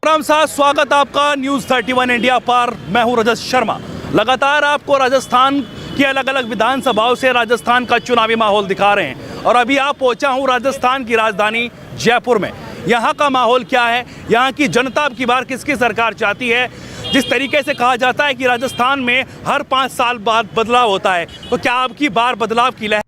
राम साहब, स्वागत आपका न्यूज़ 31 इंडिया पर। मैं हूं रजत शर्मा। लगातार आपको राजस्थान की अलग अलग विधानसभाओं से राजस्थान का चुनावी माहौल दिखा रहे हैं और अभी आप पहुंचा हूं राजस्थान की राजधानी जयपुर में। यहां का माहौल क्या है, यहां की जनता अब की बार किसकी सरकार चाहती है। जिस तरीके से कहा जाता है कि राजस्थान में हर 5 साल बाद बदलाव होता है, तो क्या अब की बार बदलाव की लहर।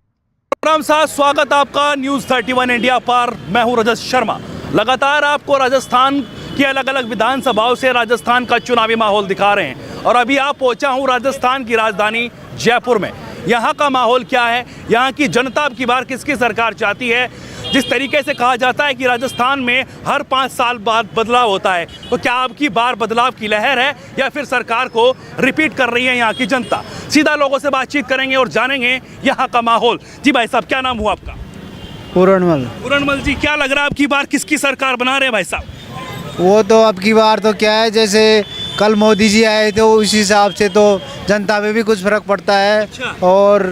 राम साहब, स्वागत आपका न्यूज़ 31 इंडिया पर। मैं हूं रजत शर्मा। लगातार आपको राजस्थान की अलग अलग विधानसभाओं से राजस्थान का चुनावी माहौल दिखा रहे हैं और अभी आप पहुंचा हूं राजस्थान की राजधानी जयपुर में। यहां का माहौल क्या है, यहां की जनता अब की बार किसकी सरकार चाहती है। जिस तरीके से कहा जाता है कि राजस्थान में हर 5 साल बाद बदलाव होता है, तो क्या अब की बार बदलाव की लहर है या फिर सरकार को रिपीट कर रही है यहाँ की जनता। सीधा लोगों से बातचीत करेंगे और जानेंगे यहाँ का माहौल। जी भाई साहब, क्या नाम हुआ आपका? पूरणमल जी, क्या लग रहा है अब की बार किसकी सरकार बना रहे हैं भाई साहब? वो तो अब की बार तो क्या है, जैसे कल मोदी जी आए थे उसी हिसाब से तो जनता पे भी कुछ फर्क पड़ता है। अच्छा। और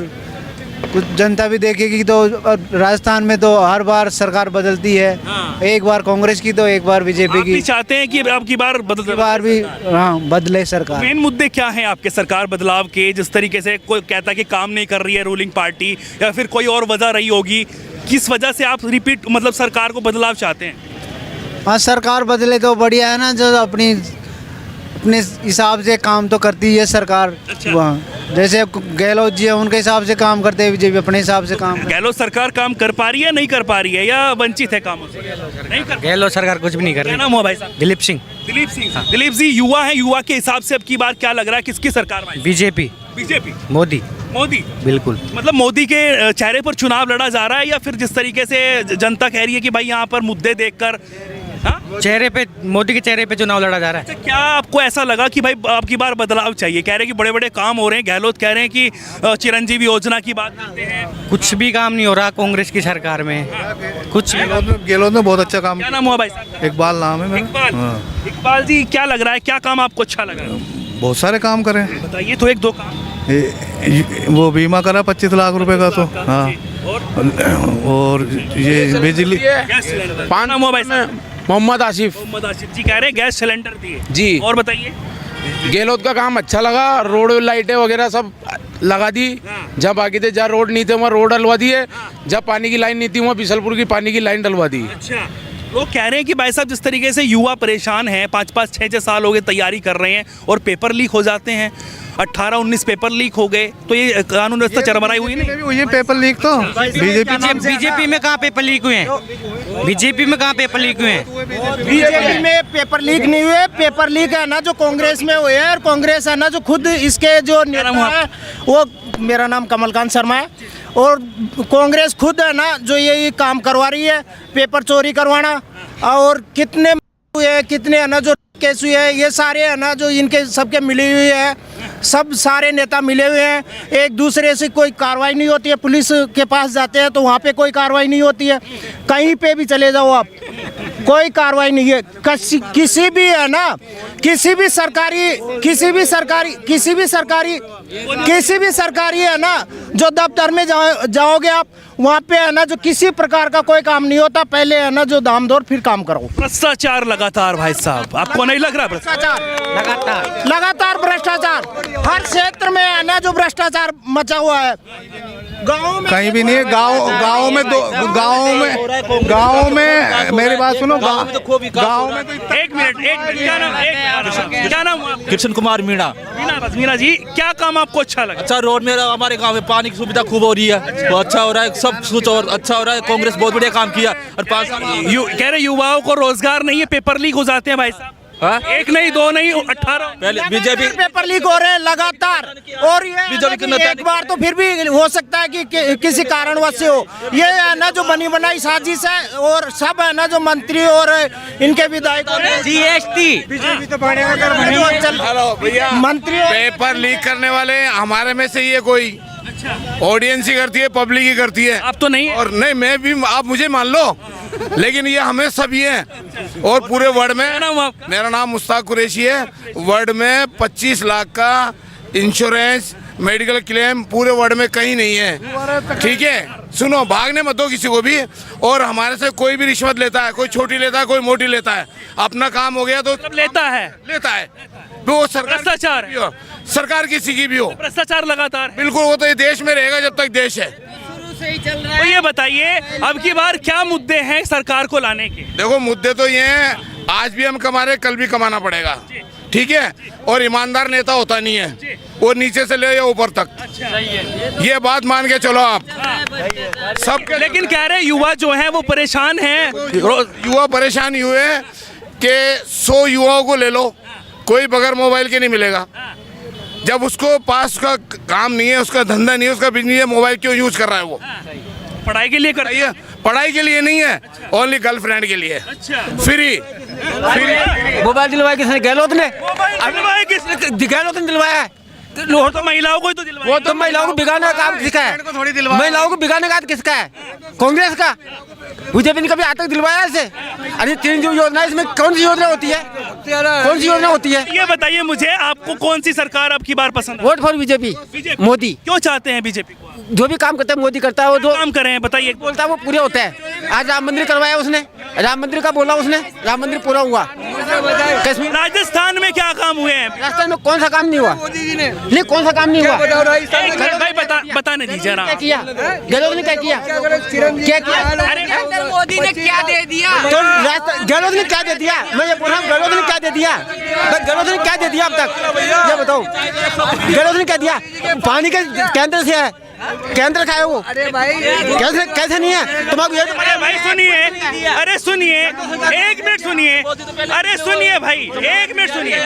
कुछ जनता भी देखेगी तो राजस्थान में तो हर बार सरकार बदलती है। हाँ। एक बार कांग्रेस की तो एक बार बीजेपी आप भी की। चाहते हैं कि अब की बार भी हाँ बदले सरकार। मेन मुद्दे क्या हैं आपके सरकार बदलाव के? जिस तरीके से कोई कहता है कि काम नहीं कर रही है रूलिंग पार्टी, या फिर कोई और वजह रही होगी, किस वजह से आप रिपीट मतलब सरकार को बदलाव चाहते हैं? हाँ, सरकार बदले तो बढ़िया है ना, जो अपने हिसाब से काम तो करती है सरकार। अच्छा। वहाँ जैसे गहलोत जी है उनके हिसाब से काम करते हैं, बीजेपी अपने हिसाब से काम। गहलोत सरकार काम कर पा रही है, नहीं कर पा रही है, या वंचित है कामों से? नहीं कर। गहलोत सरकार कुछ भी नहीं कर क्या रही। नाम हुआ भाई साहब? दिलीप सिंह। दिलीप सिंह। दिलीप जी युवा है, युवा के हिसाब से अब की बार क्या लग रहा है किसकी सरकार भाई? बीजेपी। बीजेपी। मोदी। मोदी। बिल्कुल। मतलब मोदी के चेहरे पर चुनाव लड़ा जा रहा है, या फिर जिस तरीके से जनता कह रही है कि भाई यहाँ पर मुद्दे देखकर? हाँ? चेहरे पे, मोदी के चेहरे पे चुनाव लड़ा जा रहा है। अच्छा, क्या आपको ऐसा लगा कि भाई अब की बार बदलाव चाहिए? कह रहे हैं कि बड़े बड़े काम हो रहे हैं, गहलोत कह रहे हैं कि चिरंजीवी योजना की बात करते हैं। कुछ भी काम नहीं हो रहा कांग्रेस की सरकार में, कुछ गहलोत ने बहुत अच्छा काम। क्या नाम हुआ भाई साहब? इकबाल नाम है मेरा। इकबाल। हाँ। इकबाल जी, क्या लग रहा है, क्या काम आपको अच्छा लग रहा है? बहुत सारे काम करे। बताइए तो 1-2 काम। वो बीमा करा 25 लाख रुपए का तो। हाँ। और ये बिजली। Gas cylinder. क्या नाम हुआ भाई साहब? मोहम्मद आसिफ मोहम्मद आसिफ जी कह रहे हैं गैस सिलेंडर दिए। जी। और बताइए। गहलोत का काम अच्छा लगा, रोड लाइटें वगैरह सब लगा दी। हाँ। जहाँ बाकी थे, जहाँ रोड नहीं थे वहाँ रोड डलवा दिए। जहाँ पानी की लाइन नहीं थी वहाँ बिशलपुर की पानी की लाइन डलवा दी। अच्छा, वो कह रहे हैं कि भाई साहब जिस तरीके से युवा परेशान हैं, 5-5, 6-6 साल हो गए तैयारी कर रहे हैं और पेपर लीक हो जाते हैं। 18-19 पेपर लीक हो गए, तो ये कानून व्यवस्था चरमराई हुई नहीं? ये पेपर लीक तो बीजेपी में कहाँ पेपर लीक हुए हैं? बीजेपी में कहाँ पेपर लीक हुए हैं? बीजेपी में पेपर लीक नहीं हुए। पेपर लीक है ना जो कांग्रेस में हुए हैं, और कांग्रेस है ना जो खुद इसके जो नेता है, वो मेरा नाम कमलकांत शर्मा है, और कांग्रेस खुद है ना जो ये काम करवा रही है, पेपर चोरी करवाना। और कितने हुए, कितने है ना जो केस हुए हैं, ये सारे है ना जो इनके सबके मिली हुई है, सब सारे नेता मिले हुए हैं। एक दूसरे से कोई कार्रवाई नहीं होती है। पुलिस के पास जाते हैं तो वहाँ पे कोई कार्रवाई नहीं होती है। कहीं पे भी चले जाओ आप, कोई कार्रवाई नहीं है। किसी भी है ना, किसी भी सरकारी है ना जो दफ्तर में जाओगे आप, वहाँ पे है ना जो किसी प्रकार का कोई काम नहीं होता। पहले है ना जो दाम दौर फिर काम करो। भ्रष्टाचार लगातार भाई साहब, आपको नहीं लग रहा? भ्रष्टाचार लगातार भ्रष्टाचार हर क्षेत्र में है ना जो भ्रष्टाचार मचा हुआ है। गाँव में कहीं भी नहीं है। गाँव में मेरी बात सुनो। गाँव में तो एक मिनट, क्या नाम हुआ? कृष्ण कुमार मीणा। मीणा जी, क्या काम आपको अच्छा लगा? अच्छा, रोड में हमारे गांव में पानी की सुविधा खूब हो रही है, वो अच्छा हो रहा है, सब कुछ और अच्छा हो रहा है। कांग्रेस बहुत बढ़िया काम किया। और 5 साल कह रहे युवाओं को रोजगार नहीं है, पेपर लीक हो जाते हैं भाई साहब। हाँ? 1 नहीं 2 नहीं 18 पहले बीजेपी पेपर लीक हो रहे हैं लगातार। और ये बीजेपी है ना कि एक बार तो फिर भी हो सकता है कि किसी कारणवश से हो। ये है ना जो बनी बनाई साजिश है, और सब है ना जो मंत्री और इनके विधायक जीएसटी मंत्री पेपर लीक करने वाले हमारे में से ही है कोई। ऑडियंस ही करती है, पब्लिक ही करती है। आप तो नहीं है? और नहीं, मैं भी, आप मुझे मान लो, लेकिन ये हमें सभी है। और पूरे वर्ल्ड में, मेरा नाम मुश्ताक कुरैशी है, वर्ल्ड में 25 लाख का इंश्योरेंस मेडिकल क्लेम पूरे वर्ल्ड में कहीं नहीं है, ठीक है। सुनो, भागने मत दो किसी को भी। और हमारे से कोई भी रिश्वत लेता है, कोई छोटी लेता है, कोई मोटी लेता है, अपना काम हो गया तो लेता है वो सरकार भ्रष्टाचार की भी हो, सरकार किसी की भी हो, भ्रष्टाचार लगातार है। बिल्कुल। वो तो ये देश में रहेगा जब तक देश है। तो ये बताइए अब की बार क्या मुद्दे हैं सरकार को लाने के? देखो, मुद्दे तो ये हैं, आज भी हम कमा रहे, कल भी कमाना पड़ेगा, ठीक है। और ईमानदार नेता होता नहीं है, वो नीचे से ले या ऊपर तक, ये बात मान के चलो आप सब। लेकिन कह रहे युवा जो हैं वो परेशान हैं। युवा परेशान हुए हैं कि 100 युवाओं को ले लो, कोई बगैर मोबाइल के नहीं मिलेगा। जब उसको पास का काम नहीं है, उसका धंधा नहीं है, उसका बिजनेस है, मोबाइल क्यों यूज कर रहा है? वो पढ़ाई के लिए कर रही है, पढ़ाई के लिए नहीं है, ओनली गर्लफ्रेंड के लिए। फ्री मोबाइल दिलवाया किसने? गहलोत ने। दिलवाया किसने? गहलोत ने दिलवाया है। तो महिलाओं को ही तो दिलवाया। वो तो महिलाओं को बिगाड़ने का काम किसका है? महिलाओं को बिगाड़ने का किसका है? कांग्रेस का। बीजेपी ने कभी आज तक दिलवाया ऐसे? अरे 3 योजना, इसमें कौन सी योजना होती है? कौन सी योजना होती है? ये बताइए मुझे, आपको कौन सी सरकार अब की बार पसंद है? Vote for BJP, Modi. क्यों चाहते हैं बीजेपी को? जो भी काम करता है मोदी करता है, वो जो काम कर रहे हैं बताइए। बोलता है वो पूरे होता है। आज राम मंदिर करवाया उसने, राम मंदिर का बोला उसने, राम मंदिर पूरा हुआ। कश्मीर, राजस्थान में क्या काम हुए हैं? राजस्थान में कौन सा काम नहीं हुआ? नहीं, कौन सा काम नहीं हुआ? भाई बताने दीजिए ना। क्या किया गहलोत ने? क्या किया? क्या किया? नरेंद्र मोदी ने क्या दे दिया? तो गहलोत ने क्या दे दिया? मैं ये बोल रहा हूँ, गहलोत ने क्या दे दिया? गहलोत ने क्या दे दिया अब तक? ये बताओ, गहलोत ने क्या दिया? पानी के केंद्र से है, केंद्र का है वो। अरे भाई, कैसे नहीं है तुम्हारा? अरे भाई सुनिए, अरे सुनिए, 1 मिनट सुनिए, अरे सुनिए भाई, 1 मिनट सुनिए।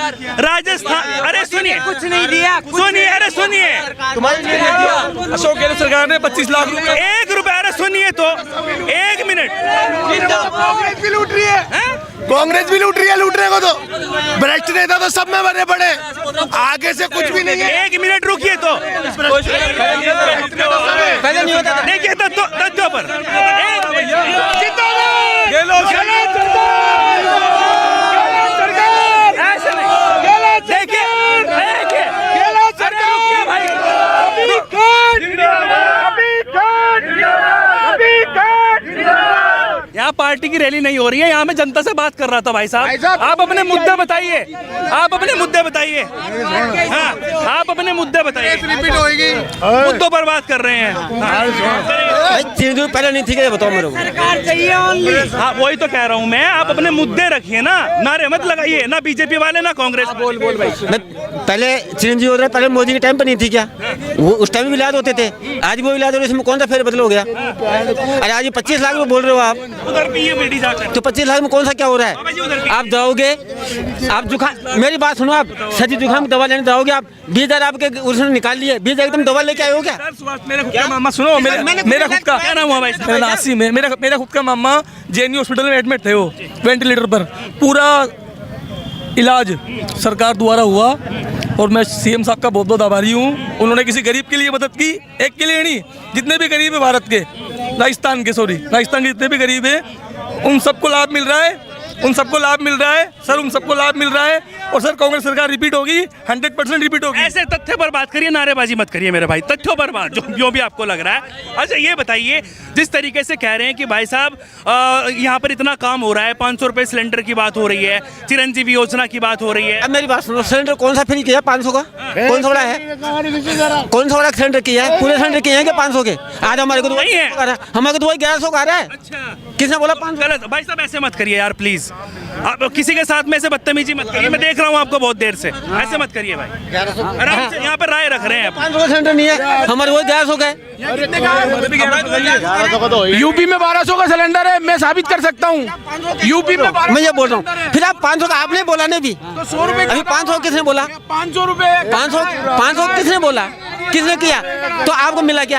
राजस्थान, अरे सुनिए, कुछ नहीं दिया, सुनिए, अरे सुनिए, अशोक गहलोत सरकार ने 25 लाख रुपए 1 रुपया, अरे सुनिए तो 1 मिनट। कांग्रेस भी लूट रही है, कांग्रेस भी लूट रही है। लूटने को तो भ्रष्ट नेता तो सब में बने पड़े, आगे से कुछ भी नहीं है। 1 मिनट रुकिए तो पहले नहीं होता था। देखिए तथ्यों पर यहाँ पार्टी की रैली नहीं हो रही है, यहाँ मैं जनता से बात कर रहा था। भाई साहब, आप अपने मुद्दे बताइए, आप अपने मुद्दे बताइए। हाँ, आप अपने मुद्दे बताइए। मुद्दों पर बात कर रहे हैं। पहले नहीं थी क्या? बताओ मेरे को। सरकार चाहिए ओनली। हाँ, वही तो कह रहा हूँ मैं, आप अपने मुद्दे रखिए ना, नारे मत लगाइए, ना बीजेपी वाले ना कांग्रेस। बोल भाई। पहले चिरंजीवी हो रहे, पहले मोदी के टाइम पर नहीं थी क्या? वो उस टाइम भी इलाज होते थे, आज वो इलाज हो रहे, इसमें कौन सा फेर बदल हो गया? अरे आज 25 लाख में बोल रहे हो आप, उधर भी ये बेटी जाकर तो 25 लाख में कौन सा क्या हो रहा है? आप जाओगे, आप जुकाम, मेरी बात सुनो, आप सर्दी जुकाम की दवा लेने जाओगे, आप 20,000 आपके उसने निकाल लिए, 20,000 तुम दवा लेके आए हो क्या? मेरा खुद का मामा, सुनो, मेरा खुद का क्या नाम हुआ भाई? मेरा नासी में मेरा खुद का मामा जेएनयू हॉस्पिटल में एडमिट थे, वो वेंटिलेटर पर, पूरा इलाज सरकार द्वारा हुआ। और मैं सीएम साहब का बहुत बहुत आभारी हूँ। उन्होंने किसी गरीब के लिए मदद की, एक के लिए नहीं, जितने भी गरीब है भारत के, राजस्थान के जितने भी गरीब हैं, उन सबको लाभ मिल रहा है, उन सबको लाभ मिल रहा है सर, उन सबको लाभ मिल रहा है। और सर, कांग्रेस सरकार रिपीट होगी, 100% रिपीट होगी। ऐसे तथ्य पर बात करिए, नारेबाजी मत करिए मेरे भाई, तथ्यों पर बात, जो भी आपको लग रहा है। अच्छा ये बताइए, जिस तरीके से कह रहे हैं कि भाई साहब यहाँ पर इतना काम हो रहा है, 500 रुपये सिलेंडर की बात हो रही है, चिरंजीवी योजना की बात हो रही है। अब मेरी बात सुनो, सिलेंडर कौन सा फ्री किया? 500 का कौन सा बड़ा है? कौन सा बड़ा सिलेंडर किया है? पूरे सिलेंडर किए हैं क्या 500 के? आज हमारे को तो नहीं है, हमारे को तो वही 1100 का आ रहा है। किसने बोला 500? गलत भाई साहब, ऐसे मत करिए यार प्लीज, आप किसी के साथ में ऐसे बदतमीजी मत करिए। मैं देख रहा हूँ आपको बहुत देर से, ऐसे मत करिए भाई, आराम से यहाँ पर राय रख रहे हैं। 500 का सिलेंडर नहीं है, हमारे वही 1100 का है। यूपी में 1200 का सिलेंडर है, मैं साबित कर सकता हूँ। यूपी में मैं ये बोल रहा हूँ, फिर आप 500 का आपने बोला नहीं भी, तो 100 रुपए, अभी 500 किसने बोला? 500 रुपए, 500 किसने बोला? किसने किया? तो आपको मिला क्या?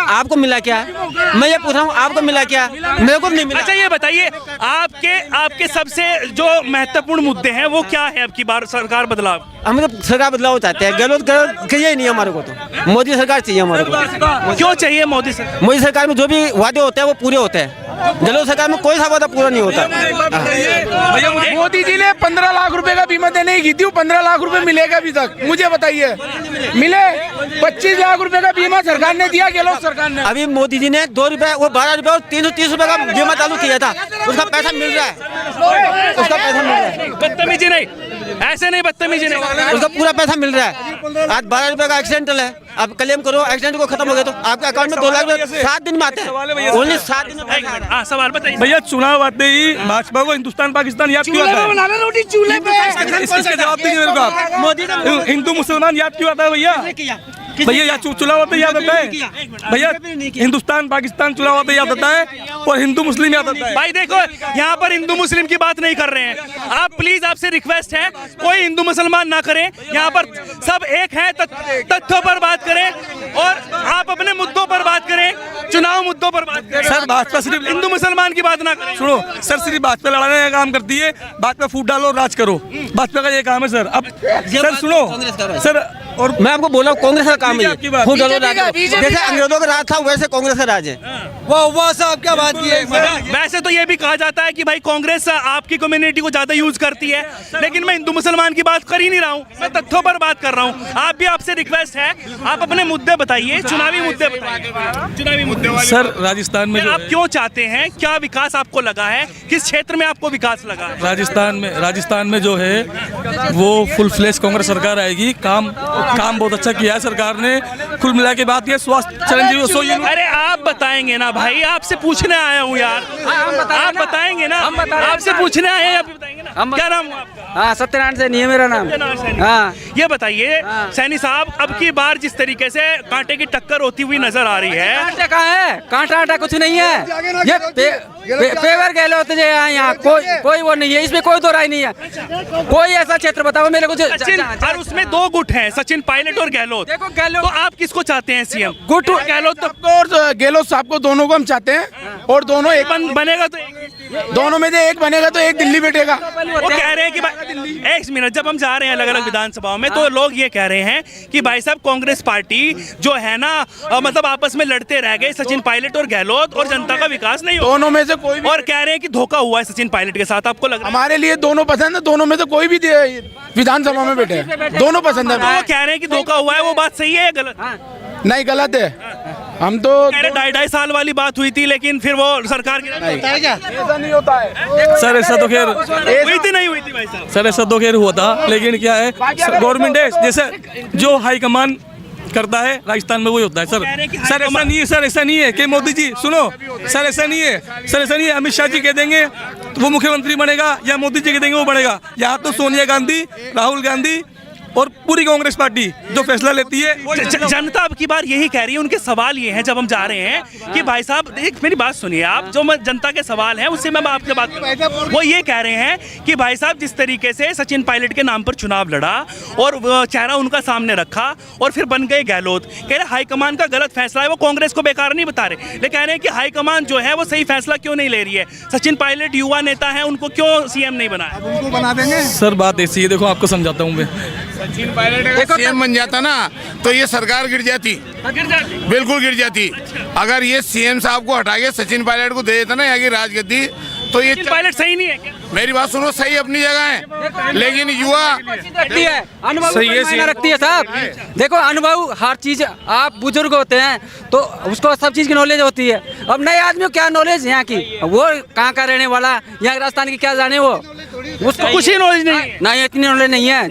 आपको मिला क्या? मैं ये पूछ रहा हूँ, आपको मिला क्या? मेरे को नहीं मिला। अच्छा ये बताइए, आपके सबसे जो महत्वपूर्ण मुद्दे हैं वो क्या है अब की बार सरकार बदलाव? हम तो सरकार बदलाव चाहते हैं, गलत चाहिए ही नहीं हमारे को, तो मोदी सरकार चाहिए हमारे को। क्यों चाहिए मोदी सरकार? मोदी सरकार में जो भी वादे होते हैं वो पूरे होते हैं, गलत सरकार में कोई सा वादा पूरा नहीं होता। मोदी जी ने 15 लाख रुपए का बीमा देने की थी, वो 15 लाख रुपए मिलेगा अभी तक, मुझे बताइए मिले? 25 लाख रुपए का बीमा सरकार ने दिया, गहलोत सरकार ने। अभी मोदी जी ने 2 रुपए, वो 12 रुपए और 330 रुपए का बीमा चालू किया था, उसका पैसा मिल रहा है, उसका पैसा मिल रहा है। बदतमीजी नहीं, ऐसे नहीं, बदतमीजी नहीं, उसका पूरा पैसा मिल रहा है। आज 12 रुपए का एक्सीडेंटल है, आप क्लेम करो, एक्सीडेंट को खत्म हो गया तो आपके अकाउंट में 2 लाख रुपए 7 दिन में आते हैं, ओनली 7 दिन में। हाँ, सवाल बताइए भैया, चुनाव आते ही भाजपा को हिंदुस्तान पाकिस्तान याद क्यों आता है? रोटी चूल्हे पे इसका जवाब दीजिए मेरे को आप। मोदी ने हिंदू मुसलमान याद क्यों आता है भैया? भैया याद चुनाव आते याद आता है भैया, हिंदुस्तान पाकिस्तान चुनाव आते याद आता है और हिंदू मुस्लिम याद आता है। भाई देखो, यहाँ पर हिंदू मुस्लिम की बात नहीं कर रहे हैं आप, प्लीज आपसे रिक्वेस्ट है, कोई हिंदू मुसलमान ना करें, यहाँ पर सब एक है, तथ्यों पर बात करें और आप अपने मुद्दों पर बात करें, चुनाव मुद्दों पर बात करें। सर भाजपा सिर्फ हिंदू मुसलमान की बात ना करें। सुनो सर, सिर्फ भाजपा लड़ाने का काम करती है, भाजपा फूट डालो और राज करो, भाजपा का ये काम है सर। अब सर सुनो सर, और मैं आपको बोल रहा हूँ, कांग्रेस का काम है आपकी बात। खूब डालो राज करो। जैसे अंग्रेजों का राज था वैसे कांग्रेस का राज है। वाह साहब, क्या बात की है। वैसे तो ये भी कहा जाता है कि भाई कांग्रेस आपकी कम्युनिटी को ज्यादा यूज करती है, लेकिन मैं हिंदू मुसलमान की बात कर ही नहीं रहा हूँ, मैं तथ्यों पर बात कर रहा हूँ। आप भी, आपसे रिक्वेस्ट है, आप अपने मुद्दे बताइए, चुनावी मुद्दे बताइए, चुनावी मुद्दे वाले। सर राजस्थान में आप क्यों चाहते हैं, क्या विकास आपको लगा है, किस क्षेत्र में आपको विकास लगा है? राजस्थान में जो है वो फुल फ्लैश कांग्रेस सरकार आएगी। काम बहुत अच्छा किया है सरकार ने, कुल मिला के बात ये स्वास्थ्य चिरंजीवी। अरे आप बताएंगे ना भाई, आपसे पूछने आया हूँ यार, आप बताएंगे ना, आपसे पूछने आए हैं, आप बताएंगे ना। क्या नाम है आपका? हाँ, सत्यनारायण सैनी है मेरा नाम। हाँ। ये बताइए सैनी साहब, अब की बार जिस तरीके से कांटे की टक्कर होती हुई नजर आ रही है, कांटे कहाँ है? कांटा आटा कुछ नहीं है, ये पेवर गहलोत जो है यहाँ, कोई वो नहीं है, इसमें कोई दो राय नहीं है। कोई ऐसा क्षेत्र बताओ मेरे को सचिन, और उसमें 2 गुट हैं, सचिन पायलट और गहलोत। देखो गहलोत, तो आप किसको चाहते हैं सीएम? गुट गहलोत तो और गहलोत साहब को, दोनों को हम चाहते हैं, और दोनों एक बनेगा तो दोनों में से एक बनेगा तो एक दिल्ली बैठेगा। वो कह रहे हैं कि भाई, एक मिनट, जब हम जा रहे हैं अलग अलग विधानसभाओं में तो लोग ये कह रहे हैं कि भाई साहब कांग्रेस पार्टी जो है ना, मतलब आपस में लड़ते रह गए सचिन पायलट और गहलोत, और जनता का विकास नहीं हुआ। दोनों में से कोई भी, और कह रहे हैं कि धोखा हुआ है सचिन पायलट के साथ, आपको लग रहा है? हमारे लिए दोनों पसंद है, दोनों में से कोई भी विधानसभा में बैठे हैं, दोनों पसंद है। वो कह रहे हैं कि धोखा हुआ है, वो बात सही है या गलत? नहीं, गलत है। हम तो कह रहे 2.5 साल वाली बात हुई थी, लेकिन फिर वो सरकार की ऐसा नहीं होता है सर, ऐसा तो खैर नहीं हुई थी भाई साहब। सर, ऐसा तो खैर हुआ था, लेकिन क्या है, गवर्नमेंट है, जैसे जो हाईकमान करता है राजस्थान में वही होता है सर। सर ऐसा नहीं है, सर ऐसा नहीं है कि मोदी जी, सुनो सर, ऐसा नहीं है, सर ऐसा नहीं है, अमित शाह जी कह देंगे तो वो मुख्यमंत्री बनेगा, या मोदी जी कह देंगे वो बनेगा। यहाँ तो सोनिया गांधी, राहुल गांधी और पूरी कांग्रेस पार्टी जो फैसला लेती है। जनता अब की बार यही कह रही है, उनके सवाल ये हैं जब हम जा रहे हैं कि भाई साहब एक मेरी बात सुनिए आप, जो जनता के सवाल हैं उससे मैं आपसे बात करूं, वो ये कह रहे हैं कि भाई साहब जिस तरीके से सचिन पायलट के नाम पर चुनाव लड़ा और चेहरा उनका सामने रखा और फिर बन गए गहलोत, कह रहे हाईकमान का गलत फैसला है, वो कांग्रेस को बेकार नहीं बता रहे, लेकिन कह रहे हैं कि हाईकमान जो है वो सही फैसला क्यों नहीं ले रही है, सचिन पायलट युवा नेता है, उनको क्यों सीएम नहीं बनाया? उनको बना देंगे सर। बात ऐसी है, देखो आपको समझाता हूँ मैं, सचिन पायलट अगर सीएम बन जाता ना तो ये सरकार गिर जाती, बिल्कुल गिर जाती। अगर ये सीएम साहब को हटा के सचिन पायलट को दे देता ना यहाँ की राजगद्दी, तो ये पायलट सही नहीं है क्या? मेरी बात सुनो, सही अपनी जगह है, लेकिन युवा अनुभव मायने रखती है साहब। देखो अनुभव हर चीज, आप बुजुर्ग होते हैं तो उसको सब चीज की नॉलेज होती है। अब नए आदमी को क्या नॉलेज यहाँ की, वो कहाँ का रहने वाला, यहाँ राजस्थान की क्या जाने, वो उसको कुछ ही नॉलेज नहीं, नहीं इतनी नॉलेज नहीं है।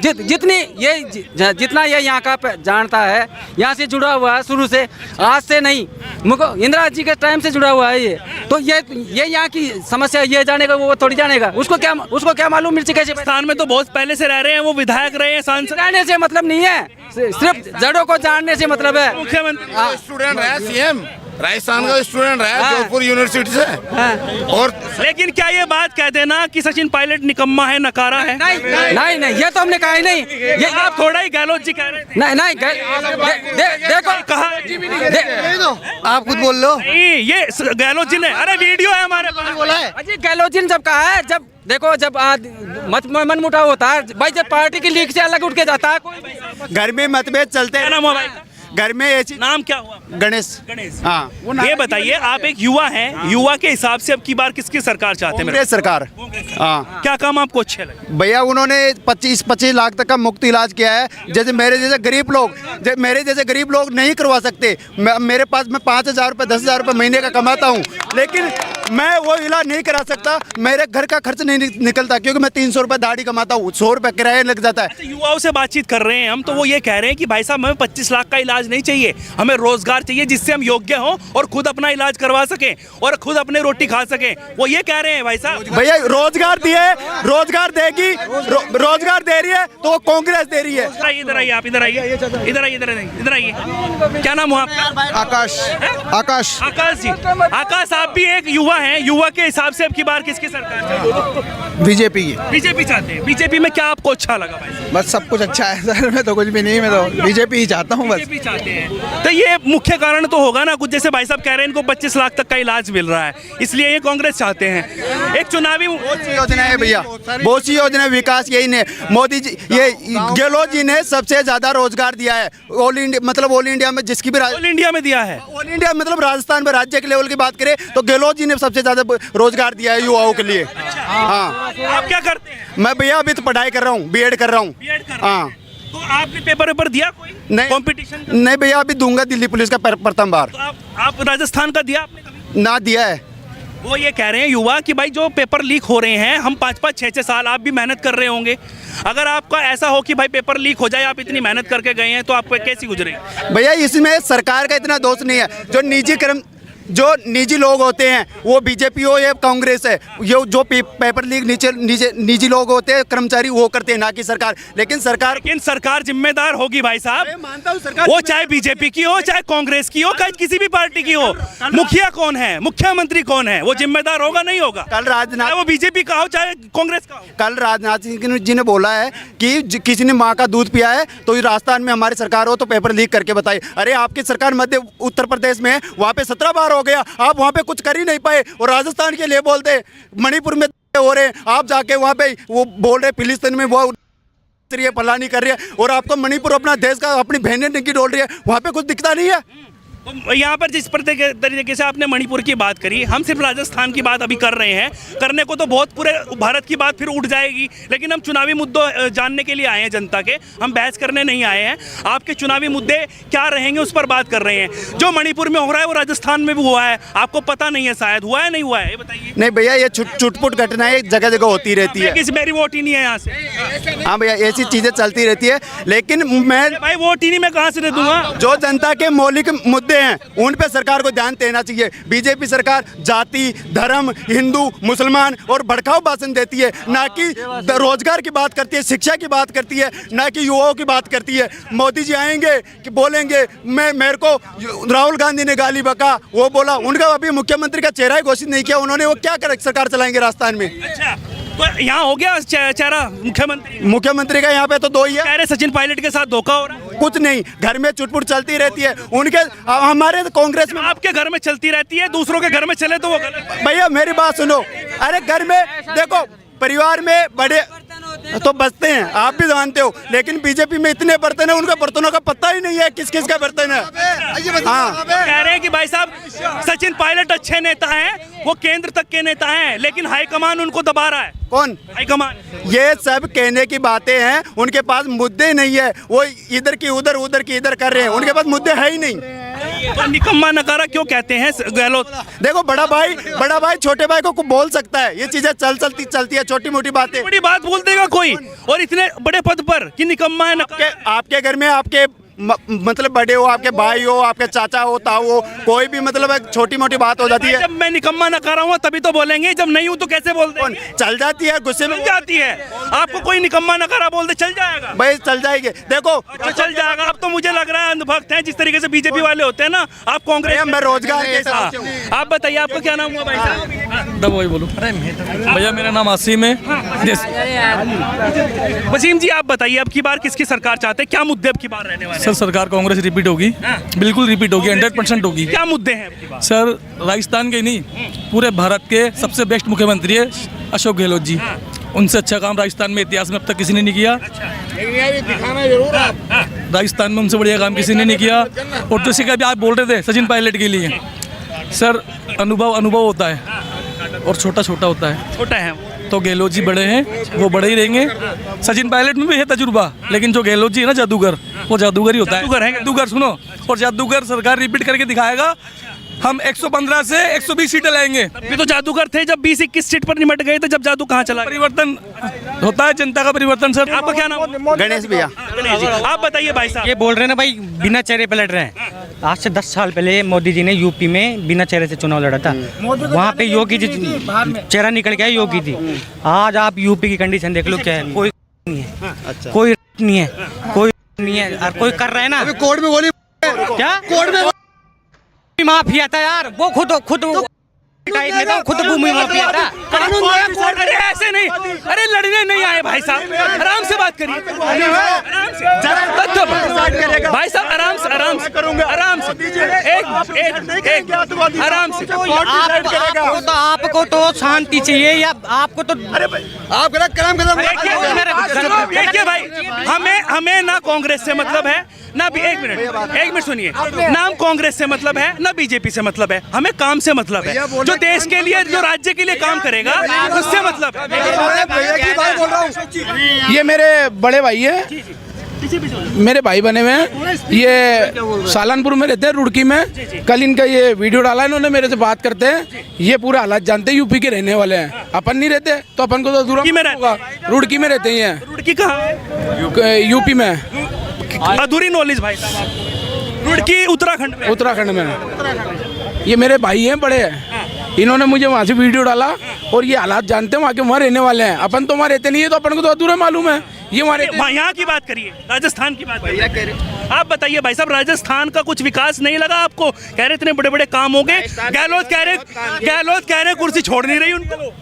जितना ये यहाँ का जानता है, यहाँ से जुड़ा हुआ है शुरू से, आज से नहीं, मुझको इंदिरा जी के टाइम से जुड़ा हुआ है ये, तो ये यहाँ की समस्या ये जानेगा, वो थोड़ी जानेगा, उसको क्या मालूम मिर्ची कैसे। राजस्थान में तो बहुत पहले से रह रहे हैं, वो विधायक रहे हैं, सांसद। जानने से मतलब नहीं है, सिर्फ जड़ों को जानने से मतलब है। मुख्यमंत्री स्टूडेंट रहा सीएम, राजस्थान का स्टूडेंट रहा जोधपुर यूनिवर्सिटी से, और लेकिन क्या ये बात कह देना कि सचिन पायलट निकम्मा है, नकारा है? नहीं, ये तो हमने कहा ही नहीं। ये आप थोड़ा ही गहलोत जी कह रहे थे। नहीं, देखो कहा आप खुद बोल लो। नहीं, ये गहलोत जी ने, अरे वीडियो है हमारे पास, बोला है अजी गहलोत जी ने जब कहा है, जब देखो जब मन मुटाव होता है भाई, जब पार्टी की लीक से अलग उठ के जाता है, घर में मतभेद चलते क्या हैं। नाम है भाई? घर में एसी। नाम क्या हुआ? गणेश। गणेश। हाँ ये बताइए, आप एक युवा हैं, युवा के हिसाब से अब की बार किसकी सरकार चाहते हैं? कांग्रेस सरकार। हाँ क्या काम आपको अच्छे लगे? भैया उन्होंने 25 लाख तक का मुफ्त इलाज किया है। जैसे मेरे जैसे गरीब लोग नहीं करवा सकते। मेरे पास मैं 5,000 रुपये 10,000 रुपये महीने का कमाता हूँ, लेकिन मैं वो इलाज नहीं करा सकता। मेरे घर का खर्च नहीं निकलता क्योंकि मैं 300 रुपये दाढ़ी कमाता हूँ, 100 रुपये किराया लग जाता है। युवाओं से बातचीत कर रहे हैं हम, तो वो ये कह रहे हैं कि भाई साहब हमें 25 लाख का इलाज नहीं चाहिए, हमें रोजगार चाहिए जिससे हम योग्य हों और खुद अपना इलाज करवा सकें और खुद अपने रोटी खा सकें। वो ये कह रहे हैं भाई साहब। भैया रोजगार दिए, रोजगार देगी, रोजगार दे रही है तो वो कांग्रेस दे रही है। इधर आइए, आप इधर आइए, इधर आइए, इधर आइए। क्या नाम हुआ आपका? आकाश। आकाश। आकाश जी, आकाश आप भी एक युवा हैं, युवा के हिसाब से अब की बार किसकी सरकार चाहिए? बीजेपी की। बीजेपी चाहते हैं। बीजेपी में क्या आपको अच्छा लगा भाई साहब? बस सब कुछ अच्छा है सर, मैं तो कुछ भी नहीं, मैं तो बीजेपी ही चाहता हूँ बस। बीजेपी चाहते हैं, तो ये मुख्य कारण तो होगा ना कुछ, जैसे भाई साहब कह रहे हैं इनको 25 लाख तक का इलाज मिल रहा है, इसलिए ये कांग्रेस चाहते हैं। एक चुनावी योजना है भैया, बहुत सी योजना विकास यही ने मोदी जी, ये गहलोत जी ने सबसे ज्यादा रोजगार दिया है ऑल इंडिया में, जिसकी भी ऑल इंडिया में दिया है। ऑल इंडिया मतलब राजस्थान में राज्य के लेवल की बात करें तो गहलोत जी ने सबसे ज्यादा रोजगार दिया है युवाओं के लिए। हाँ आप क्या करते हैं? मैं भैया अभी तो पढ़ाई कर रहा हूँ, बीएड कर रहा हूँ। हाँ तो आपने पेपर दिया कोई? नहीं कंपटीशन? नहीं भैया, अभी दूंगा दिल्ली पुलिस का प्रथम बार। तो आप राजस्थान का दिया आपने कभी? ना दिया है। वो ये कह रहे हैं युवा कि भाई जो पेपर लीक हो रहे हैं, हम 5-5 6-6 साल आप भी मेहनत कर रहे होंगे, अगर आपका ऐसा हो कि भाई पेपर लीक हो जाए, आप इतनी मेहनत करके गए हैं, तो आपको कैसी गुजरेगी? भैया इसमें सरकार का इतना दोष नहीं है, जो निजी लोग होते हैं वो बीजेपी हो या कांग्रेस है, जो पेपर लीक निजी लोग होते हैं कर्मचारी वो करते हैं, ना कि सरकार। लेकिन सरकार जिम्मेदार होगी भाई साहब, मानता हूँ सरकार, वो चाहे बीजेपी की हो, चाहे कांग्रेस की हो, चाहे किसी भी पार्टी की हो। मुखिया कौन है, मुख्यमंत्री कौन है, वो जिम्मेदार होगा नहीं होगा? कल राजनाथ, वो बीजेपी का हो चाहे कांग्रेस का हो। कल राजनाथ सिंह जी ने बोला है कि किसी ने माँ का दूध पिया है तो राजस्थान में हमारी सरकार हो तो पेपर लीक करके बताइए। अरे आपकी सरकार उत्तर प्रदेश में है, वहाँ पे 17 बार हो गया, आप वहाँ पे कुछ कर ही नहीं पाए और राजस्थान के लिए बोलते, मणिपुर में हो रहे हैं, आप जाके वहाँ पे वो बोल रहे फिलिस्तीन में वो फलानी कर रही है, और आपको मणिपुर अपना देश का अपनी बहनें निकी डोल रही है, वहाँ पे कुछ दिखता नहीं है। तो यहाँ पर जिस तरीके से आपने मणिपुर की बात करी, हम सिर्फ राजस्थान की बात अभी कर रहे हैं, करने को तो बहुत पूरे भारत की बात फिर उठ जाएगी, लेकिन हम चुनावी मुद्दों जानने के लिए आए हैं जनता के, हम बहस करने नहीं आए हैं। आपके चुनावी मुद्दे क्या रहेंगे उस पर बात कर रहे हैं। जो मणिपुर में हो रहा है वो राजस्थान में भी हुआ है, आपको पता नहीं है, शायद हुआ है नहीं हुआ है, ये बताइए। नहीं भैया, ये चुटपुट घटनाएं जगह जगह होती रहती है। किसी मेरी वोट ही नहीं है यहाँ से। हाँ भैया, ऐसी चीजें चलती रहती है, लेकिन मैं भाई वोट ही नहीं, मैं कहाँ से दे दूंगा? जो जनता के मौलिक मुद्दे हैं उन पे सरकार को ध्यान देना चाहिए। बीजेपी सरकार जाति, धर्म, हिंदू, मुसलमान और भड़काऊ भाषण देती है, ना कि रोजगार की बात करती है, शिक्षा की बात करती है, ना कि युवाओं की बात करती है। मोदी जी आएंगे कि बोलेंगे मेरे को राहुल गांधी ने गाली बका, वो बोला, उनका अभी मुख्यमंत्री का चेहरा ही घोषित नहीं किया उन्होंने, वो क्या कर सरकार चलाएंगे राजस्थान में? अच्छा, तो यहाँ हो गया चेहरा मुख्यमंत्री का, यहाँ पे तो 2 ही है। कह रहे सचिन पायलट के साथ धोखा हो रहा है। कुछ नहीं, घर में चुटपुट चलती रहती है उनके, हमारे कांग्रेस में। आपके घर में चलती रहती है, दूसरों के घर में चले तो वो गलत। भैया मेरी बात सुनो, अरे घर में देखो, परिवार में बड़े तो बचते हैं, आप भी जानते हो, लेकिन बीजेपी में इतने बर्तन है, उनके बर्तनों का पता ही नहीं है किस किस का बर्तन है। हाँ, कह रहे हैं कि भाई साहब सचिन पायलट अच्छे नेता हैं, वो केंद्र तक के नेता हैं, लेकिन हाईकमान उनको दबा रहा है। कौन हाईकमान? ये सब कहने की बातें हैं, उनके पास मुद्दे नहीं है, वो इधर की उधर, उधर की इधर कर रहे हैं, उनके पास मुद्दे है ही नहीं। तो निकम्मा नकारा क्यों कहते हैं गहलोत? देखो बड़ा भाई छोटे भाई को बोल सकता है, ये चीजें चलती है, छोटी मोटी बातें। बड़ी बात बोल देगा कोई, और इतने बड़े पद पर कि निकम्मा है आपके घर में आपके मतलब बड़े हो, आपके भाई हो, आपके चाचा हो, ताऊ हो, कोई भी मतलब छोटी मोटी बात हो जाती है। जब मैं निकम्मा नकारा हूँ तभी तो बोलेंगे, जब नहीं हूँ तो कैसे बोलते हैं? चल जाती है, गुस्से में जाती है। आपको कोई निकम्मा नकारा बोल दे चल जाएगा भाई, चल जाएगी। देखो चल जाएगा। अब तो मुझे लग रहा है अंधभक्त हैं, जिस तरीके से बीजेपी वाले होते हैं ना, आप कांग्रेस में रोजगार के साथ। आप बताइए आपका क्या नाम हुआ भाई साहब? वही बोलो भैया, मेरा नाम आसिम है। वसीम जी आप बताइए, अब की बार किसकी सरकार चाहते हैं, क्या मुद्दे अब की बार रहने वाले हैं? सर सरकार कांग्रेस रिपीट होगी, बिल्कुल रिपीट होगी, 100% होगी। क्या मुद्दे हैं अब की बार? सर राजस्थान के नहीं, पूरे भारत के सबसे बेस्ट मुख्यमंत्री है अशोक गहलोत जी। उनसे अच्छा काम राजस्थान में इतिहास में अब तक किसी ने नहीं किया। दिखाना जरूर आप। राजस्थान में उनसे बढ़िया काम किसी ने नहीं किया। और जैसे कि अभी आप बोल रहे थे सचिन पायलट के लिए, सर अनुभव होता है और छोटा छोटा होता है। छोटा है तो गहलोत जी बड़े हैं, वो बड़े ही रहेंगे। सचिन पायलट में भी है तजुर्बा, लेकिन जो गहलोत जी है ना जादूगर, वो जादूगर ही होता है। जादूगर है। जादूगर सुनो, और जादूगर सरकार रिपीट करके दिखाएगा। हम 115 से 120 सीटें लाएंगे। ये तो जादूगर थे जब 20-21 सीट पर निमट गए थे, जब जादू कहाँ चला गया? परिवर्तन होता है, जनता का परिवर्तन। सर आपका क्या नाम है? गणेश भैया। गणेश जी, आप बताइए भाई साहब। ये बोल रहे हैं ना भाई, बिना चेहरे पे लड़ रहे हैं। आज से 10 साल पहले मोदी जी ने यूपी में बिना चेहरे से चुनाव लड़ा था। वहाँ पे योगी जी चेहरा निकल गया, योगी जी। आज आप यूपी की कंडीशन देख लो, क्या है, कोई नहीं है, कोई नहीं है, कोई नहीं है, और कोई कर रहा है ना। कोर्ट में बोली क्या कोर्ट में माफिया था यार, वो खुद खुद भूमि माफिया था। अरे ऐसे नहीं, अरे लड़ने नहीं आए भाई साहब, आराम से बात करिए, आराम से भाई साहब, आराम से आराम से आराम से एक आराम से। आपको तो शांति चाहिए, या आपको तो आप गलत कलम देखिए भाई, हमें ना कांग्रेस से मतलब है ना भी। एक मिनट सुनिए, नाम कांग्रेस से मतलब है ना बीजेपी से मतलब है, हमें काम से मतलब है। जो देश के लिए, जो राज्य के लिए काम करेगा, उससे मतलब है। ये मेरे बड़े भाई हैं, मेरे भाई बने हुए हैं। ये सालनपुर में रहते हैं, रुड़की में। कल इनका ये वीडियो डाला इन्होंने, मेरे से बात करते हैं। ये पूरे हालात जानते हैं, यूपी के रहने वाले हैं। अपन नहीं रहते तो अपन को तो अधूरा होगा। रुड़की में रहते हैं। रुड़की कहाँ? यूपी में। अधूरी नॉलेज भाई साहब। रुड़की उत्तराखंड में। ये मेरे भाई हैं, बड़े हैं। इन्होंने मुझे वहाँ से वीडियो डाला, और ये हालात जानते हैं, वहाँ के वहाँ रहने वाले हैं। अपन तो वहाँ रहते नहीं है, तो अपन को तो अधूरा मालूम है। ये हमारे यहाँ की बात करिए, राजस्थान की बात करिए। आप बताइए भाई साहब, राजस्थान का कुछ विकास नहीं लगा आपको? कह रहे इतने बड़े बड़े काम हो गए। गहलोत कह रहे कुर्सी छोड़ नहीं रही उनको।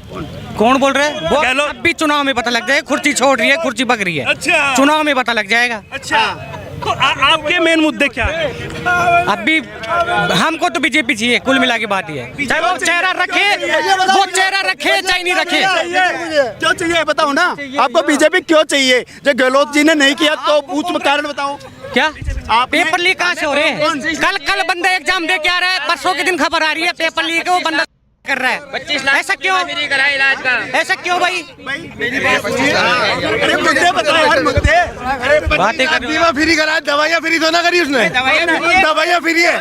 कौन बोल रहे हैं? वो गहलोत। अब भी चुनाव में पता लग जाएगा, कुर्सी छोड़ रही है, कुर्सी बक रही है। अच्छा। चुनाव में पता लग जाएगा। अच्छा, तो आपके मेन मुद्दे क्या है? अभी हमको तो बीजेपी चाहिए, कुल मिला के बात ये है। चाहे वो चेहरा रखे चाहे नहीं रखे। क्यों चाहिए बताओ ना, आपको बीजेपी क्यों चाहिए? जो गहलोत जी ने नहीं किया तो उस कारण बताओ। क्या पेपर लीक कहाँ से हो रहे हैं? कल बंदा एग्जाम दे के आ रहा है, परसों के दिन खबर आ रही है पेपर लीक है, वो बंदा कर रहा है। 25 लाख ऐसा क्यों? ऐसा क्यों भाई? बातें कर, बीमा फ्री करा, दवाइयाँ फ्री तो ना करी उसने। दवाइयाँ फ्री है,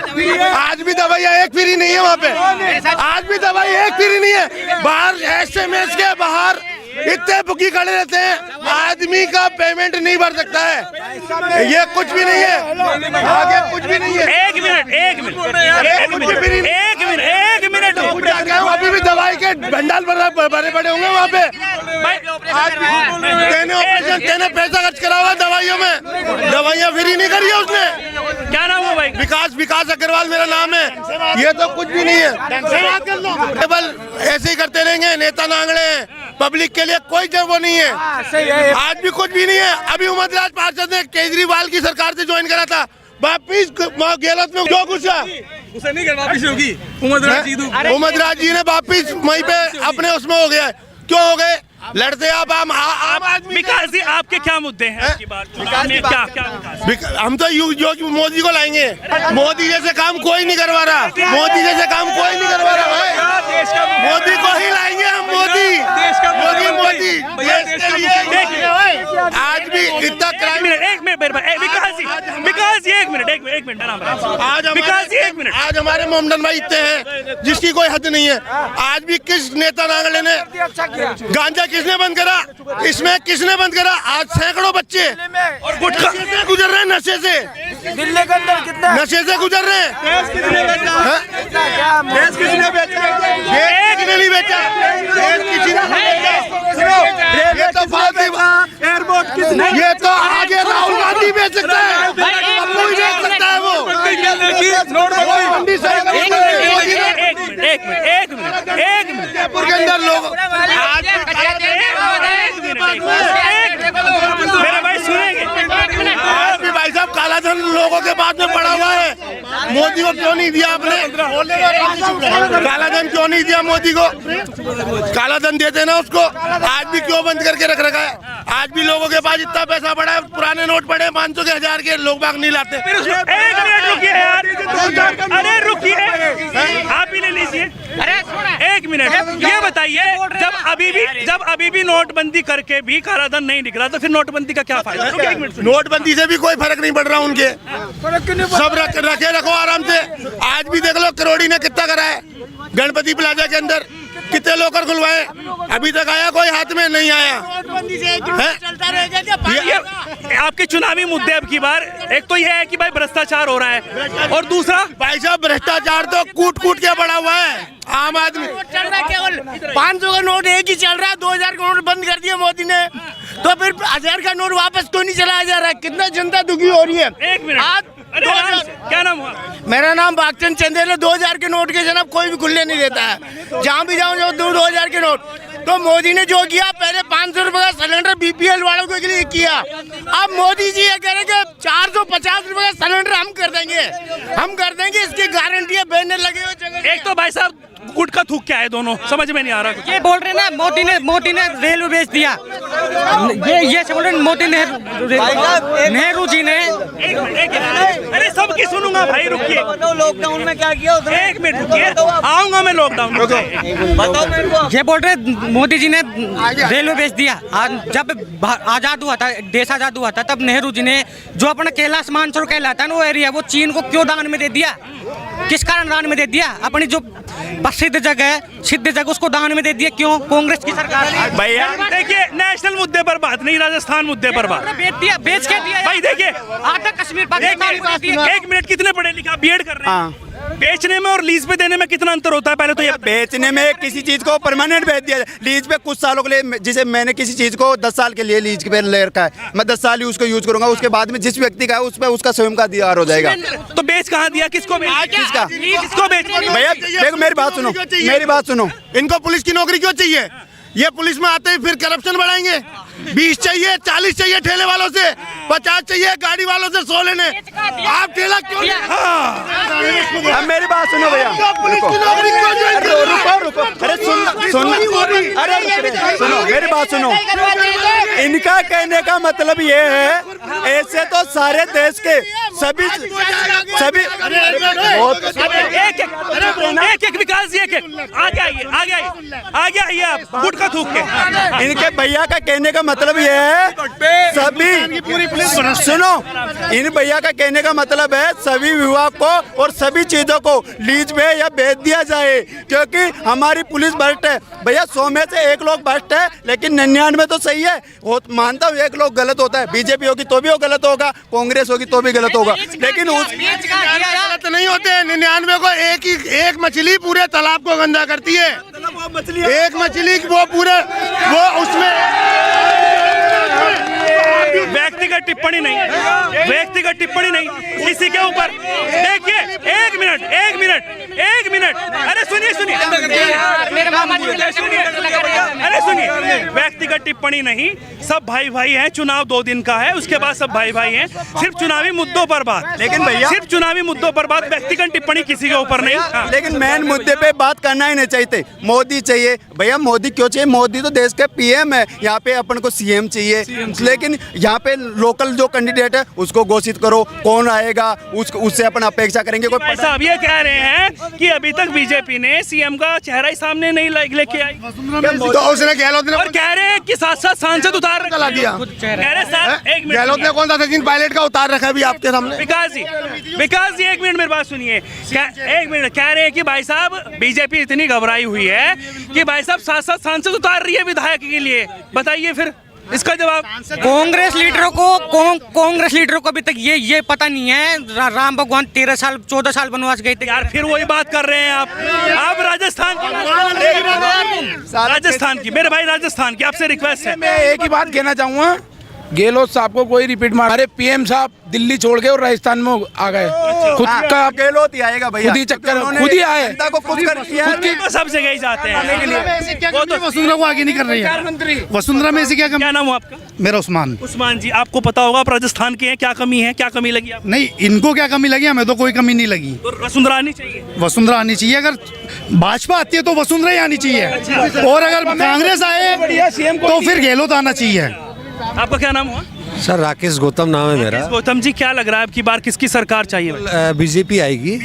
आज भी दवाइयाँ एक फ्री नहीं है वहाँ पे। आज भी दवाई एक फ्री नहीं है। बाहर SMS के बाहर इतने बुकी खड़े रहते हैं, आदमी का पेमेंट नहीं भर सकता है। ये कुछ भी नहीं है, आगे कुछ भी नहीं है। एक मिनट अभी भी दवाई के भंडार भरे पड़े होंगे वहाँ पे। आज तेने पैसा खर्च करा हुआ दवाइयों में, दवाइयाँ फ्री नहीं करी है उसने। क्या नाम है भाई? विकास अग्रवाल मेरा नाम है। ये तो कुछ भी नहीं है, केवल ऐसे ही करते रहेंगे। नेता नांगड़े, पब्लिक के लिए कोई वो नहीं है। आज भी कुछ भी नहीं है। अभी उमर राज पार्षद ने केजरीवाल की सरकार से ज्वाइन करा था, वापिस गहलोत में जो कुछ उसे नहीं वापिस होगी। उमर राज जी ने वापिस वहीं पे अपने उसमें हो गया। क्यों हो गए? लड़ते आप आदमी। विकास जी, आपके क्या मुद्दे हैं? आपकी बात क्या? हम तो मोदी को लाएंगे। मोदी जैसे काम कोई नहीं करवा रहा, मोदी जैसे काम कोई नहीं करवा रहा भाई। मोदी को ही लाएंगे हम। मोदी आज भी इतना क्राइम। एक मिनट विकास जी, एक मिनट आज हमारे मोहम्मदन भाई इतने हैं जिसकी कोई हद नहीं है। आज भी किस नेता नांगले ने गांजा किसने बंद करा? इसमें किसने बंद करा? आज सैकड़ों बच्चे और गुटखा से गुजर रहे हैं, नशे से। दिल्ली के अंदर कितना नशे से गुजर रहे हैं। देश किसने बेचा? एक ने नहीं बेचा, देश किसी ने नहीं बेचा। ये तो एयरपोर्ट किसने? ये तो आगे राहुल गांधी बेच सकता है, कोई बेच सकता है वो। एक मिनट जयपुर के अंदर लोग मेरे भाई सुनेंगे। आज भी भाई साहब काला कालाधन लोगों के पास में पड़ा हुआ है, मोदी को क्यों नहीं दिया आपने? कालाधन क्यों नहीं दिया मोदी को? कालाधन देते ना उसको, आज भी क्यों बंद करके रख रखा है? आज भी लोगों के पास इतना पैसा पड़ा है, पुराने नोट पड़े 500 के 1000 के, लोग बाग नहीं लाते। एक मिनट रुकिए यार, अरे रुकिए, आप भी ले लीजिए। अरे एक मिनट, ये बताइए जब अभी भी नोटबंदी करके भी कालाधन नहीं निकला तो फिर नोटबंदी का क्या फायदा? रुकिए एक मिनट, नोटबंदी से भी कोई फर्क नहीं पड़ रहा उनके, सब रखे रखो आराम से। आज भी देख लो करोड़ी ने कितना करा है गणपति प्लाजा के अंदर, कितने लॉकर खुलवाए, अभी तक आया कोई हाथ में नहीं आया। आपके चुनावी मुद्दे अब की बार एक तो ये है कि भाई भ्रष्टाचार हो रहा है, और दूसरा भाई साहब भ्रष्टाचार तो कूट कूट के बढ़ा हुआ है। आम आदमी चल रहा है, केवल 500 का नोट एक ही चल रहा है, 2000 का नोट बंद कर दिया मोदी ने, तो फिर 1000 का नोट वापस क्यों नहीं चलाया जा रहा है? कितना जनता दुखी हो रही है। एक मिनट, अरे क्या नाम हुआ? मेरा नाम बागचंद चंदेल है। 2000 के नोट के जनाब कोई भी खुलने नहीं देता है, जहाँ भी जाऊँ जो 2000 के नोट। तो मोदी ने जो किया, पहले 500 रुपए का सिलेंडर बीपीएल वालों के लिए किया, अब मोदी जी ये कह रहे हैं कि 450 रुपए का सिलेंडर हम कर देंगे, इसकी गारंटी है। बैनर लगे हुए जगह। एक तो भाई साहब गुटखा थूक के आए दोनों, समझ में नहीं आ रहा। ये बोल रहे ना मोदी ने रेलवे बेच दिया, ये बोल रहे मोदी ने, नेहरू जी ने। अरे सबकी सुनूंगा भाई, रुकिए। लॉकडाउन में क्या किया उसने? एक मिनट रुकिए, आऊंगा मैं लॉकडाउन में। बताओ मेरे को। ये बोल रहे मोदी जी ने रेलवे बेच दिया। आज जब आजाद हुआ था, देश आजाद हुआ था, तब नेहरू जी ने जो अपना कैलाश मानसरोवर कहलाता है ना वो एरिया, वो चीन को क्यों दान में दे दिया? किस कारण दान में दे दिया? अपनी जो प्रसिद्ध जगह उसको दान में दे दिया, क्यों? कांग्रेस की सरकार। भैया देखिए, नेशनल मुद्दे पर बात नहीं, राजस्थान मुद्दे पर बात। बेच के दिया भाई देखिए, आधा कश्मीर पाकिस्तान। एक मिनट, कितने पढ़े लिखे आप? बीएड कर रहे हैं। बेचने में और लीज पे देने में कितना अंतर होता है? पहले तो ये बेचने में किसी चीज को परमानेंट बेच दिया, लीज पे कुछ सालों के लिए, जिसे मैंने किसी चीज को 10 साल के लिए लीज पे ले रखा है, मैं 10 साल ही उसको यूज करूंगा, उसके बाद में जिस व्यक्ति का है उस पे उसका स्वयं का अधिकार हो जाएगा। तो बेच कहाँ दिया? किसको बेच? भैया देखो मेरी बात सुनो, इनको पुलिस की नौकरी क्यों चाहिए? ये पुलिस में आते ही फिर करप्शन बढ़ाएंगे। 20 चाहिए, 40 चाहिए ठेले वालों से, 50 चाहिए गाड़ी वालों से 100 लेने। आप ठेला क्यों? अब मेरी बात सुनो भैया, पुलिस की नौकरी क्यों चाहिए? रुको, अरे सुनो मेरी बात सुनो। इनका कहने का मतलब ये है, ऐसे तो सारे देश के सभी एक विकास जी, आगे आइए आप गुटखा थूक के। इनके भैया का कहने का मतलब ये है, सभी सुनो, इन भैया का कहने का मतलब है सभी विभाग को और सभी चीजों को लीज पे या बेच दिया जाए, क्योंकि हमारी पुलिस भ्रष्ट है। भैया 100 में से 1 लोग भ्रष्ट है, लेकिन 99 तो सही है। मानता हूँ 1 लोग गलत होता है, बीजेपी होगी तो भी वो गलत होगा, कांग्रेस होगी तो भी गलत होगा, लेकिन गलत नहीं होते। 99 को एक मछली पूरे तालाब को गंदा करती है। एक मछली वो उसमें व्यक्तिगत टिप्पणी नहीं किसी के ऊपर। देखिए एक मिनट, अरे सुनिए, अरे सुनिए, व्यक्तिगत टिप्पणी नहीं, सब भाई हैं। चुनाव 2 दिन का है, उसके बाद सब भाई हैं। सिर्फ चुनावी मुद्दों पर बात, लेकिन भैया सिर्फ चुनावी मुद्दों पर बात, व्यक्तिगत टिप्पणी किसी के ऊपर नहीं। लेकिन मेन मुद्दे पे बात करना ही नहीं चाहिए। मोदी चाहिए भैया, मोदी क्यों चाहिए? मोदी तो देश के पीएम है, यहाँ पे अपन को सीएम चाहिए। लेकिन यहाँ पे लोकल जो कैंडिडेट है उसको घोषित करो, कौन आएगा उससे अपन अपेक्षा करेंगे। कोई साहब ये कह रहे हैं कि अभी तक बीजेपी ने सीएम का चेहरा ही सामने नहीं लेके आई, तो उसने गहलोत ने, और कह रहे हैं कि 7 सांसद उतार चला दिया। गहलोत ने कौन सा सचिन पायलट का उतार रखा है आपके सामने? विकास जी 1 मिनट मेरी बात सुनिए। 1 मिनट, कह रहे हैं कि भाई साहब बीजेपी इतनी घबराई हुई है कि भाई साहब 7 सांसद उतार रही है विधायक के लिए। बताइए फिर इसका जवाब। कांग्रेस लीडरों को अभी तक ये पता नहीं है। राम भगवान 14 साल वनवास गए थे यार, फिर वही बात कर रहे हैं आप राजस्थान की, मेरे भाई राजस्थान की, आपसे रिक्वेस्ट है। मैं एक ही बात कहना चाहूँगा गहलोत साहब को कोई रिपीट मार, अरे पीएम साहब दिल्ली छोड़ के और राजस्थान में आ गए, खुद का गहलोत ही आएगा भैया, खुद ही चक्कर, खुद ही आए, जनता को खुद कर दिया है। तो सब जगह ही जाते हैं। वो तो वसुंधरा को आगे नहीं कर रही है। वसुंधरा में ऐसी क्या कमी? क्या नाम हुआ आपका? मेरा उस्मान। उस्मान जी, आपको पता होगा आप राजस्थान के हैं, क्या कमी है, क्या कमी लगी आपको? नहीं, इनको क्या कमी लगी, हमें तो कोई कमी नहीं लगी। तो वसुंधरा आनी चाहिए। वसुंधरा आनी चाहिए, अगर भाजपा आती है तो वसुंधरा ही आनी चाहिए, और अगर कांग्रेस आए तो फिर गहलोत आना चाहिए। आपका क्या नाम हुआ? सर राकेश गौतम नाम है मेरा। गौतम जी, क्या लग रहा है आपकी बार किसकी सरकार चाहिए? बीजेपी आएगी,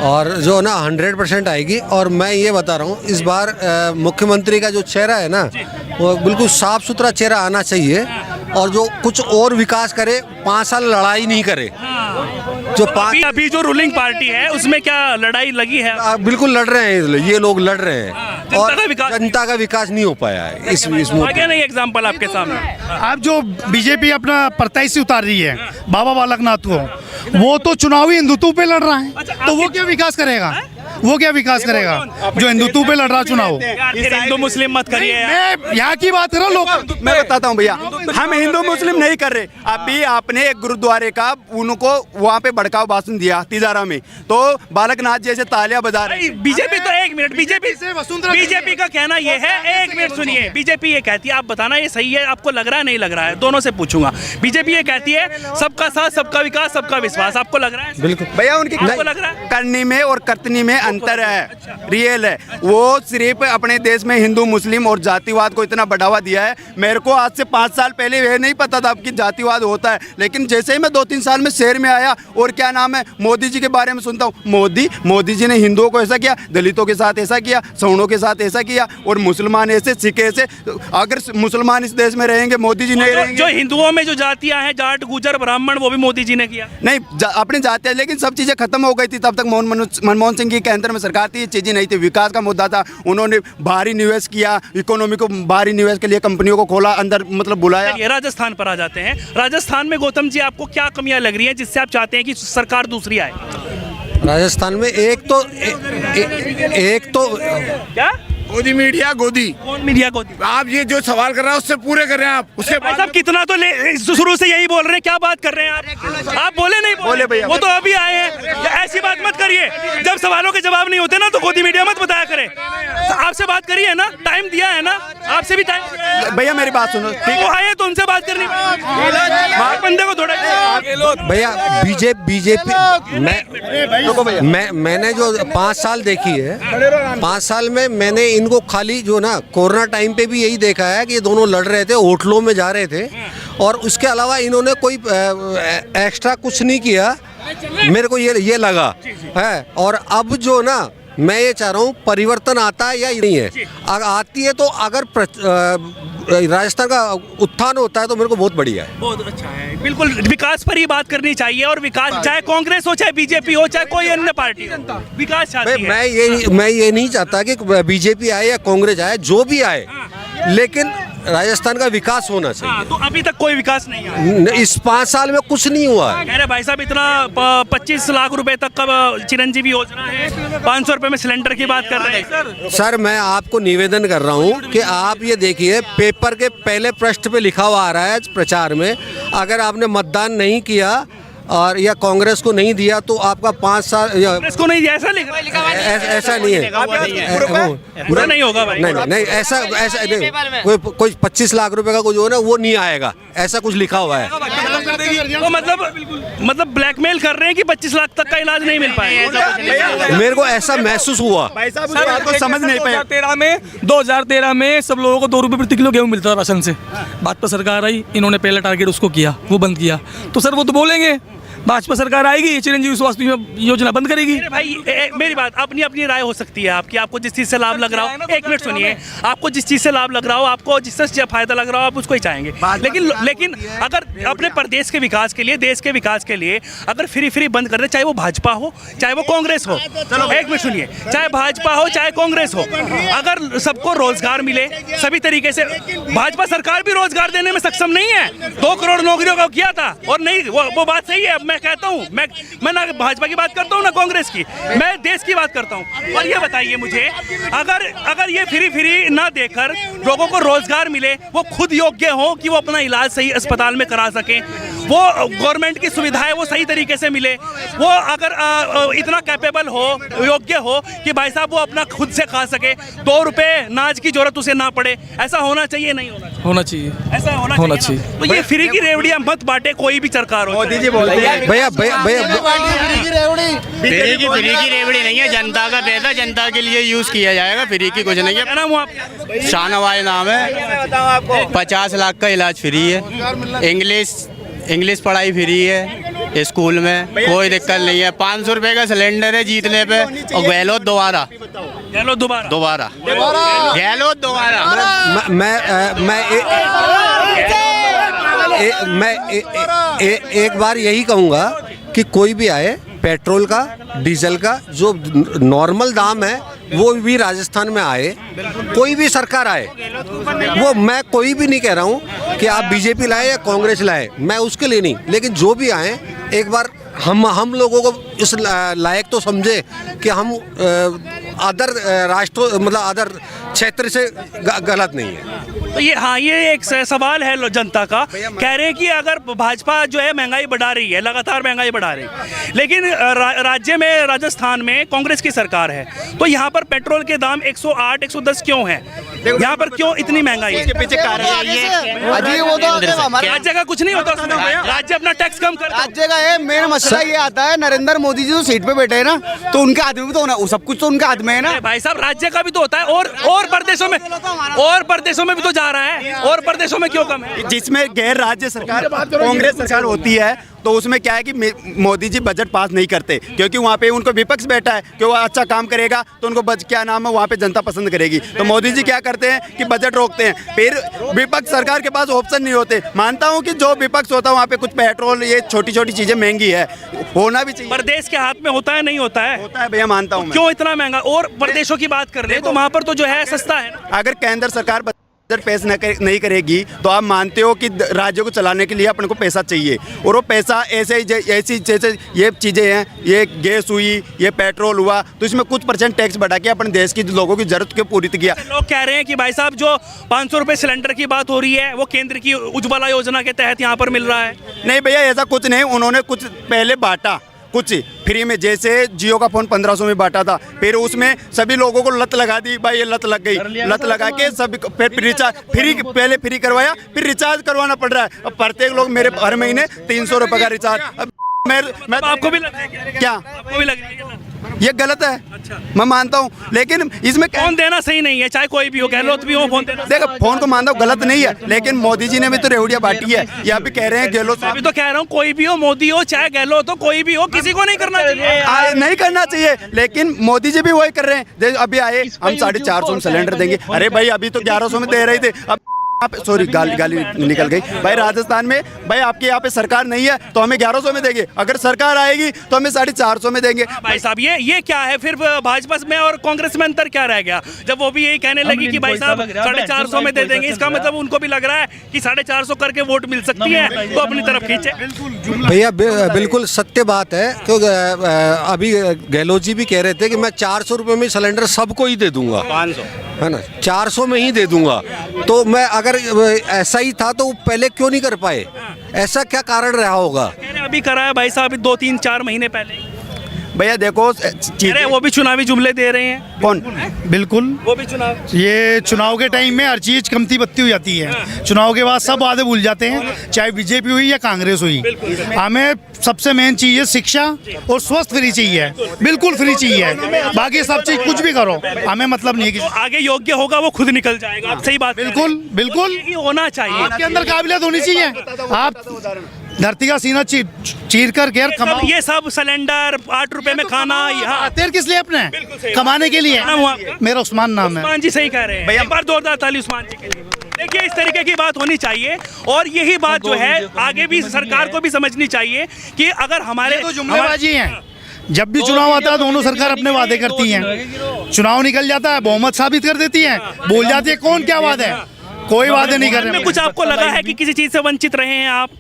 और जो ना 100% आएगी। और मैं ये बता रहा हूँ, इस बार मुख्यमंत्री का जो चेहरा है ना, वो बिल्कुल साफ सुथरा चेहरा आना चाहिए, और जो कुछ और विकास करे, 5 साल लड़ाई नहीं करे। जो अभी जो रूलिंग पार्टी है उसमें क्या लड़ाई लगी है? बिल्कुल लड़ रहे हैं ये लोग, लड़ रहे हैं, और जनता का विकास नहीं हो पाया है। इस आगे नहीं एग्जाम्पल आपके सामने। आप जो बीजेपी अपना प्रत्याशी उतार रही है बाबा बालकनाथ को, वो तो चुनावी हिंदुत्व पे लड़ रहा है, तो वो क्या विकास करेगा? वो क्या विकास करेगा जो हिंदुत्व पे लड़ रहा चुनाव? हिंदू मुस्लिम मत करिए, मैं यहाँ की बात कर रहा हूँ। लोग, मैं बताता हूँ भैया, हम हिंदू मुस्लिम नहीं कर रहे। अभी आपने एक गुरुद्वारे का उनको वहाँ पे भड़काऊ भाषण दिया तिजारा में, तो बालकनाथ जैसे तालियां बजा रहे। बीजेपी तो एक मिनट, बीजेपी का कहना ये है, एक मिनट सुनिए, बीजेपी ये कहती है, आप बताना ये सही है, आपको लग रहा है नहीं लग रहा है, दोनों से पूछूंगा। बीजेपी ये कहती है सबका साथ, सबका विकास, सबका विश्वास, आपको लग रहा है? बिल्कुल भैया, उनकी आपको लग रहा है? करनी में और करतनी में अंतर है, रियल है। वो सिर्फ अपने देश में हिंदू मुस्लिम और जातिवाद को इतना बढ़ावा दिया है। मेरे को आज से 5 साल पहले ये नहीं पता था कि जातिवाद होता है, लेकिन जैसे ही मैं 2-3 साल में शहर में आया और क्या नाम है, मोदी जी के बारे में सुनता हूँ, मोदी जी ने हिंदुओं को ऐसा किया, दलितों के साथ ऐसा किया, सवर्णों के साथ ऐसा किया, और मुसलमान ऐसे, सिख ऐसे। अगर मुसलमान इस देश में रहेंगे, मोदी जी नहीं रहेंगे। जो हिंदुओं में जो जातियां हैं, जाट, गुजर, ब्राह्मण, वो भी मोदी जी ने किया नहीं, अपनी जातियां, लेकिन सब चीजें खत्म हो गई थी तब तक। मनमोहन सिंह की केंद्र में सरकार थी, ये चीजें नहीं थी, विकास का मुद्दा था। उन्होंने भारी निवेश किया, इकोनॉमी को भारी निवेश के लिए कंपनियों को खोला, अंदर मतलब बुलाया। राजस्थान पर आ जाते हैं। राजस्थान में गौतम जी आपको क्या कमियां लग रही हैं जिससे आप चाहते हैं कि सरकार दूसरी आए? राजस्थान में एक तो क्या गोदी मीडिया, गोदी कौन मीडिया गोदी? आप ये जो सवाल कर रहे हैं उससे पूरे कर रहे हैं आप, उससे भाई साहब कितना तो शुरू से यही बोल रहे हैं, क्या बात कर रहे हैं आप बोले नहीं बोले भैया, वो तो अभी आए हैं। ऐसी बात मत करिए, जब सवालों के जवाब नहीं होते ना तो गोदी मीडिया मत बताया करें। आपसे बात करिए ना, टाइम दिया है ना, आपसे भी टाइम। भैया मेरी बात सुनो, वो आए तो उनसे बात करनी, बंदे को थोड़ा। भैया बीजेपी मैंने जो 5 साल देखी है, 5 साल में मैंने इनको खाली जो ना कोरोना टाइम पे भी यही देखा है कि ये दोनों लड़ रहे थे, होटलों में जा रहे थे, और उसके अलावा इन्होंने कोई एक्स्ट्रा कुछ नहीं किया। मेरे को ये लगा है। और अब जो ना मैं ये चाह रहा हूँ परिवर्तन आता है या नहीं है, अगर आती है तो अगर राजस्थान का उत्थान होता है तो मेरे को बहुत बढ़िया है, बहुत अच्छा है। बिल्कुल विकास पर ही बात करनी चाहिए, और विकास चाहे कांग्रेस हो, चाहे बीजेपी हो, चाहे कोई अन्य पार्टी हो, विकास चाहती है। मैं ये नहीं चाहता कि बीजेपी आए या कांग्रेस आए, जो भी आए, लेकिन राजस्थान का विकास होना चाहिए। तो अभी तक कोई विकास नहीं है, इस 5 साल में कुछ नहीं हुआ है। अरे भाई साहब, इतना 25 लाख रुपए तक का चिरंजीवी योजना है, 500 रुपए में सिलेंडर की बात कर रहे हैं। सर मैं आपको निवेदन कर रहा हूँ कि आप ये देखिए, पेपर के पहले पृष्ठ पे लिखा हुआ आ रहा है प्रचार में, अगर आपने मतदान नहीं किया और या कांग्रेस को नहीं दिया तो आपका 5 साल कांग्रेस को नहीं दिया, ऐसा लिख ऐसा नहीं है, पूरा नहीं होगा भाई। नहीं ऐसा नहीं, कोई 25 लाख रुपए का कुछ हो ना, वो नहीं आएगा, ऐसा कुछ लिखा हुआ है। तो मतलब ब्लैकमेल कर रहे हैं कि 25 लाख तक का इलाज नहीं मिल पाएगा। मेरे को ऐसा महसूस हुआ। भाई साहब उस बात को समझ नहीं पाए। 2013 में सब लोगों को 2 रुपए प्रति किलो गेहूँ मिलता था राशन से। भाजपा सरकार आई, इन्होंने पहला टारगेट उसको किया, वो बंद किया। तो सर वो तो बोलेंगे भाजपा सरकार आएगी, चिरंजीवी स्वास्थ्य योजना बंद करेगी। भाई मेरी बात, अपनी अपनी राय हो सकती है आपकी, आपको जिस चीज से लाभ लग रहा हो, एक मिनट सुनिए, आपको जिस चीज से लाभ लग रहा हो, आपको जिससे फायदा लग रहा हो, आप उसको ही चाहेंगे। लेकिन अगर अपने प्रदेश के विकास के लिए, देश के विकास के लिए अगर फ्री बंद कर दे, चाहे वो भाजपा हो, चाहे वो कांग्रेस हो, एक मिनट सुनिए, चाहे भाजपा हो चाहे कांग्रेस हो, अगर सबको रोजगार मिले सभी तरीके से, भाजपा सरकार भी रोजगार देने में सक्षम नहीं है। 2 करोड़ नौकरियों का किया था और नहीं, वो बात सही है, मैं कहता हूँ, मैं ना भाजपा की बात करता हूँ ना कांग्रेस की, मैं देश की बात करता हूँ। और ये बताइए मुझे, अगर ये फ्री ना देकर लोगों को रोजगार मिले, वो खुद योग्य हो कि वो अपना इलाज सही अस्पताल में करा सकें, वो गवर्नमेंट की सुविधाएं वो सही तरीके से मिले, वो अगर इतना कैपेबल हो, योग्य हो कि भाई साहब वो अपना खुद से खा सके, 2 रुपए नाज की जरूरत उसे ना पड़े, ऐसा होना चाहिए नहीं होना चाहिए? ऐसा होना चाहिए। तो ये फ्री की रेवड़ियां मत बांटे कोई भी सरकार हो। मोदी जी बोलते हैं भैया भैया भैया फ्री की रेवड़ी नहीं है, जनता का पैसा जनता के लिए यूज किया जाएगा, फ्री की कुछ नहीं है। क्या नाम हुआ आपका? शाहनवाज नाम है। 50 लाख का इलाज फ्री है, इंग्लिश पढ़ाई फ्री है, स्कूल में कोई दिक्कत नहीं है। 500 रुपए का सिलेंडर है जीतने पे, और गहलोत दोबारा मैं एक बार यही कहूँगा कि कोई भी आए, पेट्रोल का, डीजल का जो नॉर्मल दाम है वो भी राजस्थान में आए, कोई भी सरकार आए, वो मैं कोई भी नहीं कह रहा हूँ कि आप बीजेपी लाए या कांग्रेस लाए, मैं उसके लिए नहीं, लेकिन जो भी आए एक बार हम लोगों को इस लायक तो समझे कि हम अदर राष्ट्र मतलब अदर क्षेत्र से गलत नहीं है। तो ये एक सवाल है जनता का, कह रहे हैं कि अगर भाजपा जो है महंगाई बढ़ा रही है, लगातार महंगाई बढ़ा रही है, लेकिन राज्य में, राजस्थान में कांग्रेस की सरकार है, तो यहाँ पर पेट्रोल के दाम 108, 110 क्यों है? यहाँ पर क्यों इतनी महंगाई है? पीछे कारण राज्य का कुछ नहीं होता उसमें, राज्य अपना टैक्स कम करता है। राज्य का है, मेन मसला ये आता है, नरेंद्र मोदी जी जो सीट पे बैठे हैं ना, तो उनके हाथ में भी तो होना, सब कुछ तो उनके हाथ में है ना। भाई साहब राज्य का भी तो होता है, और प्रदेशों में भी तो जा रहा है, और प्रदेशों में क्यों कम है? जिसमें गैर राज्य सरकार कांग्रेस सरकार होती है, तो उसमें क्या है कि मोदी जी बजट पास नहीं करते, क्योंकि वहाँ पे उनको विपक्ष बैठा है कि वो अच्छा काम करेगा तो उनको क्या नाम है वहाँ पे जनता पसंद करेगी। तो मोदी जी क्या करते हैं कि बजट रोकते हैं, फिर विपक्ष सरकार के पास ऑप्शन नहीं होते। मानता हूँ कि जो विपक्ष होता है वहाँ पे कुछ पेट्रोल, ये छोटी छोटी चीजें महंगी है, होना भी चाहिए। प्रदेश के हाथ में होता है, नहीं होता है? होता है भैया, मानता हूँ। क्यों इतना महंगा? और प्रदेशों की बात कर ले तो वहाँ पर तो जो है सस्ता है ना। अगर केंद्र सरकार पेश नहीं करेगी तो आप मानते हो कि राज्य को चलाने के लिए अपने को पैसा चाहिए, और वो पैसा ऐसी जैसे ये चीज़ें हैं, ये गैस हुई, ये पेट्रोल हुआ, तो इसमें कुछ % टैक्स बढ़ा के अपने देश की लोगों की जरूरत को पूरी किया। लोग कह रहे हैं कि भाई साहब जो 500 रुपये सिलेंडर की बात हो रही है वो केंद्र की उज्ज्वला योजना के तहत यहाँ पर मिल रहा है। नहीं भैया, ऐसा कुछ नहीं, उन्होंने कुछ पहले बांटा कुछ फ्री में, जैसे जियो का फोन 1500 में बांटा था, फिर उसमें सभी लोगों को लत लगा दी, भाई ये लत लग गई, लत लगा के सब फिर रिचार्ज पहले फ्री करवाया, फिर रिचार्ज करवाना पड़ रहा है। अब प्रत्येक लोग मेरे हर महीने 300 रुपये का रिचार्ज। अब मैं आपको भी लग रहा है क्या? आपको भी लग रहा है ये गलत है? अच्छा। मैं मानता हूँ, लेकिन इसमें फोन देना सही नहीं है, चाहे कोई भी हो, गहलोत भी हो, फोन देना। देखो फोन को मानता हूँ गलत नहीं है, लेकिन मोदी जी ने भी तो रेवड़ियाँ बांटी है। ये आप भी कह रहे हैं गहलोत, अभी तो कह रहा हूँ कोई भी हो, मोदी हो चाहे गहलोत हो, कोई भी हो, किसी को नहीं करना चाहिए। नहीं करना चाहिए, लेकिन मोदी जी भी वही कर रहे हैं। अभी आए हम 450 में सिलेंडर देंगे, अरे भाई अभी तो 1100 में दे रहे थे, अब आप सॉरी गाली निकल गई भाई। राजस्थान में भाई आपके यहाँ पे सरकार नहीं है तो हमें 1100 में देंगे, अगर सरकार आएगी तो हमें 450 में देंगे। भाई साहब ये क्या है फिर? भाजपा में और कांग्रेस में अंतर क्या रह गया जब वो भी यही कहने लगी कि भाई साहब 450 में दे देंगे? इसका मतलब उनको भी लग रहा है कि 450 करके वोट मिल सकती है, तो अपनी तरफ खींचे। भैया बिल्कुल सत्य बात है, क्योंकि अभी गहलोत जी भी कह रहे थे कि मैं 400 रुपये में सिलेंडर सबको ही दे दूंगा, 500 है ना, 400 में ही दे दूंगा। तो मैं अगर ऐसा ही था तो पहले क्यों नहीं कर पाए? ऐसा क्या कारण रहा होगा? अभी कराया भाई साहब 2-3-4 महीने पहले। भैया देखो, अरे वो भी चुनावी जुमले दे रहे हैं। कौन? बिल्कुल, वो भी चुनाव, ये चुनाव के टाइम में हर चीज कमती बत्ती हो जाती है, चुनाव के बाद सब वादे भूल जाते हैं, चाहे बीजेपी हुई या कांग्रेस हुई। हमें सबसे मेन चीज है शिक्षा और स्वस्थ फ्री चाहिए, बिल्कुल फ्री चाहिए, बाकी सब चीज कुछ भी करो हमें मतलब नहीं है कि आगे योग्य होगा वो खुद निकल जाएगा। आप सही बात, बिल्कुल बिल्कुल होना चाहिए, आपके अंदर काबिलियत होनी चाहिए। आप धरती का सीना चीर कर घेर कमाओ। ये सब सिलेंडर 8 रुपए में खाना, तेल किस लिए? अपने कमाने के लिए। मेरा उस्मान नाम है। उस्मान जी सही कह रहे हैं, एक बार जोरदार ताली उस्मान जी के लिए। देखिए इस तरीके की बात होनी चाहिए, और यही बात जो है आगे भी सरकार को भी समझनी चाहिए कि अगर हमारे तो जुमलेबाजी हैं, जब भी चुनाव आता है दोनों सरकार अपने वादे करती हैं, चुनाव निकल जाता है बहुमत साबित कर देती है, बोल जाती है कौन क्या वादा है, कोई वादे नहीं कर रहे। कुछ आपको लगा है कि किसी चीज से वंचित रहे हैं आप?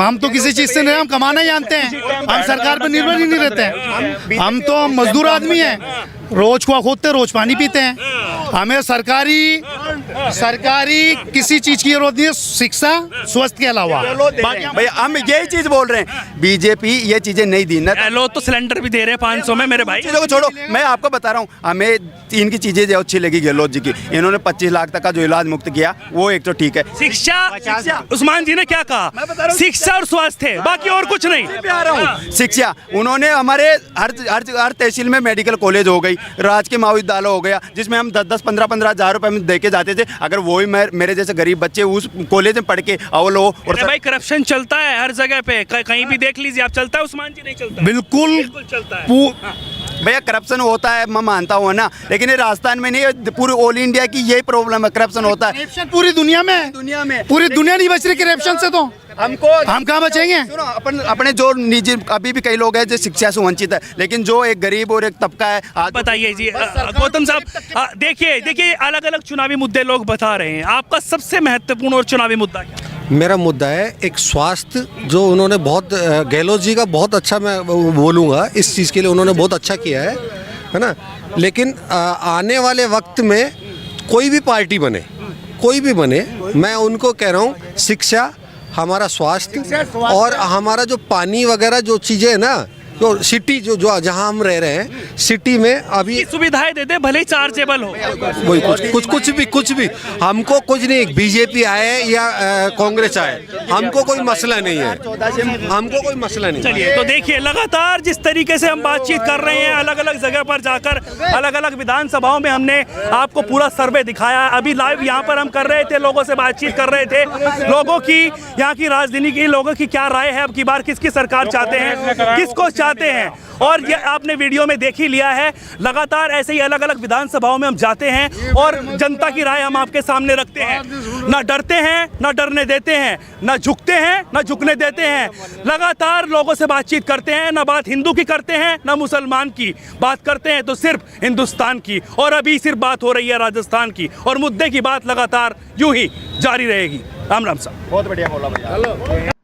हम तो किसी चीज से नहीं, हम कमाना ही जानते हैं, हम सरकार पर निर्भर ही नहीं रहते हैं। हम तो मजदूर आदमी हैं, रोज कुआ खोदते रोज पानी पीते हैं। हमें सरकारी किसी चीज की जरूरत नहीं है, शिक्षा स्वास्थ्य के अलावा। भैया हम यही चीज बोल रहे हैं, बीजेपी ये चीजें नहीं दी ना। लोग तो सिलेंडर भी दे रहे हैं 500 में मेरे भाई। चीजों को छोड़ो, मैं आपको बता रहा हूँ, हमें इनकी चीजें जो अच्छी लगी गहलोत जी की, इन्होंने 25 लाख तक का जो इलाज मुक्त किया वो एक तो ठीक है। शिक्षा, उस्मान जी ने क्या कहा? शिक्षा और स्वास्थ्य, बाकी और कुछ नहीं। शिक्षा, उन्होंने हमारे हर तहसील में मेडिकल कॉलेज हो गई, राजकीय महाविद्यालय हो गया, जिसमें हम 10-10, 15-15 हज़ार रुपए में दे के जाते थे। अगर वही मेरे जैसे गरीब बच्चे उस कॉलेज में पढ़ के अव्वल हो। और भाई करप्शन चलता है हर जगह पे, कहीं भी देख लीजिए आप। चलता है उस्मान जी? नहीं चलता? बिल्कुल चलता है भैया, करप्शन होता है, मैं मानता हूँ ना, लेकिन ये राजस्थान में नहीं, पूरे ऑल इंडिया की यही प्रॉब्लम है, करप्शन होता है। पूरी दुनिया में पूरी दुनिया नहीं बच रही करप्शन से, तो हम कहाँ बचेंगे? अपने जो निजी अभी भी कई लोग हैं जो शिक्षा से वंचित है, लेकिन जो एक गरीब और एक तबका है। बताइए जी गौतम साहब, देखिए अलग अलग चुनावी मुद्दे लोग बता रहे हैं, आपका सबसे महत्वपूर्ण और चुनावी मुद्दा क्या? मेरा मुद्दा है एक स्वास्थ्य, जो उन्होंने बहुत गहलोत जी का बहुत अच्छा, मैं बोलूँगा इस चीज़ के लिए उन्होंने बहुत अच्छा किया है ना। लेकिन आने वाले वक्त में कोई भी पार्टी बने, कोई भी बने, मैं उनको कह रहा हूँ शिक्षा, हमारा स्वास्थ्य और हमारा जो पानी वगैरह जो चीज़ें है ना, तो सिटी जो जहाँ हम रह रहे हैं, सिटी में अभी सुविधाएं दे दे, भले ही चार्जेबल हो। वही कुछ भी हमको कुछ नहीं, बीजेपी आए या कांग्रेस आए, हमको कोई मसला नहीं है, हमको कोई मसला नहीं। चलिए, तो देखिए लगातार जिस तरीके से हम बातचीत कर रहे हैं, अलग अलग जगह पर जाकर अलग अलग विधानसभाओं में हमने आपको पूरा सर्वे दिखाया। अभी लाइव यहाँ पर हम कर रहे थे, लोगों से बातचीत कर रहे थे, लोगों की यहाँ की राजधानी की लोगों की क्या राय है, अब की बार किसकी सरकार चाहते हैं, किसको चाहते हैं। और ये आपने वीडियो में देख ही लिया है, लगातार ऐसे ही अलग अलग विधानसभाओं में हम जाते हैं और जनता की राय हम आपके सामने रखते हैं। ना डरते हैं, ना डरने देते हैं, ना झुकते हैं, ना झुकने देते हैं। लगातार लोगों से बातचीत करते हैं, ना बात हिंदू की करते हैं, ना मुसलमान की बात करते हैं, तो सिर्फ हिंदुस्तान की। और अभी सिर्फ बात हो रही है राजस्थान की, और मुद्दे की बात लगातार यूं ही जारी रहेगी। राम राम साहब। बहुत बढ़िया बोला भैया।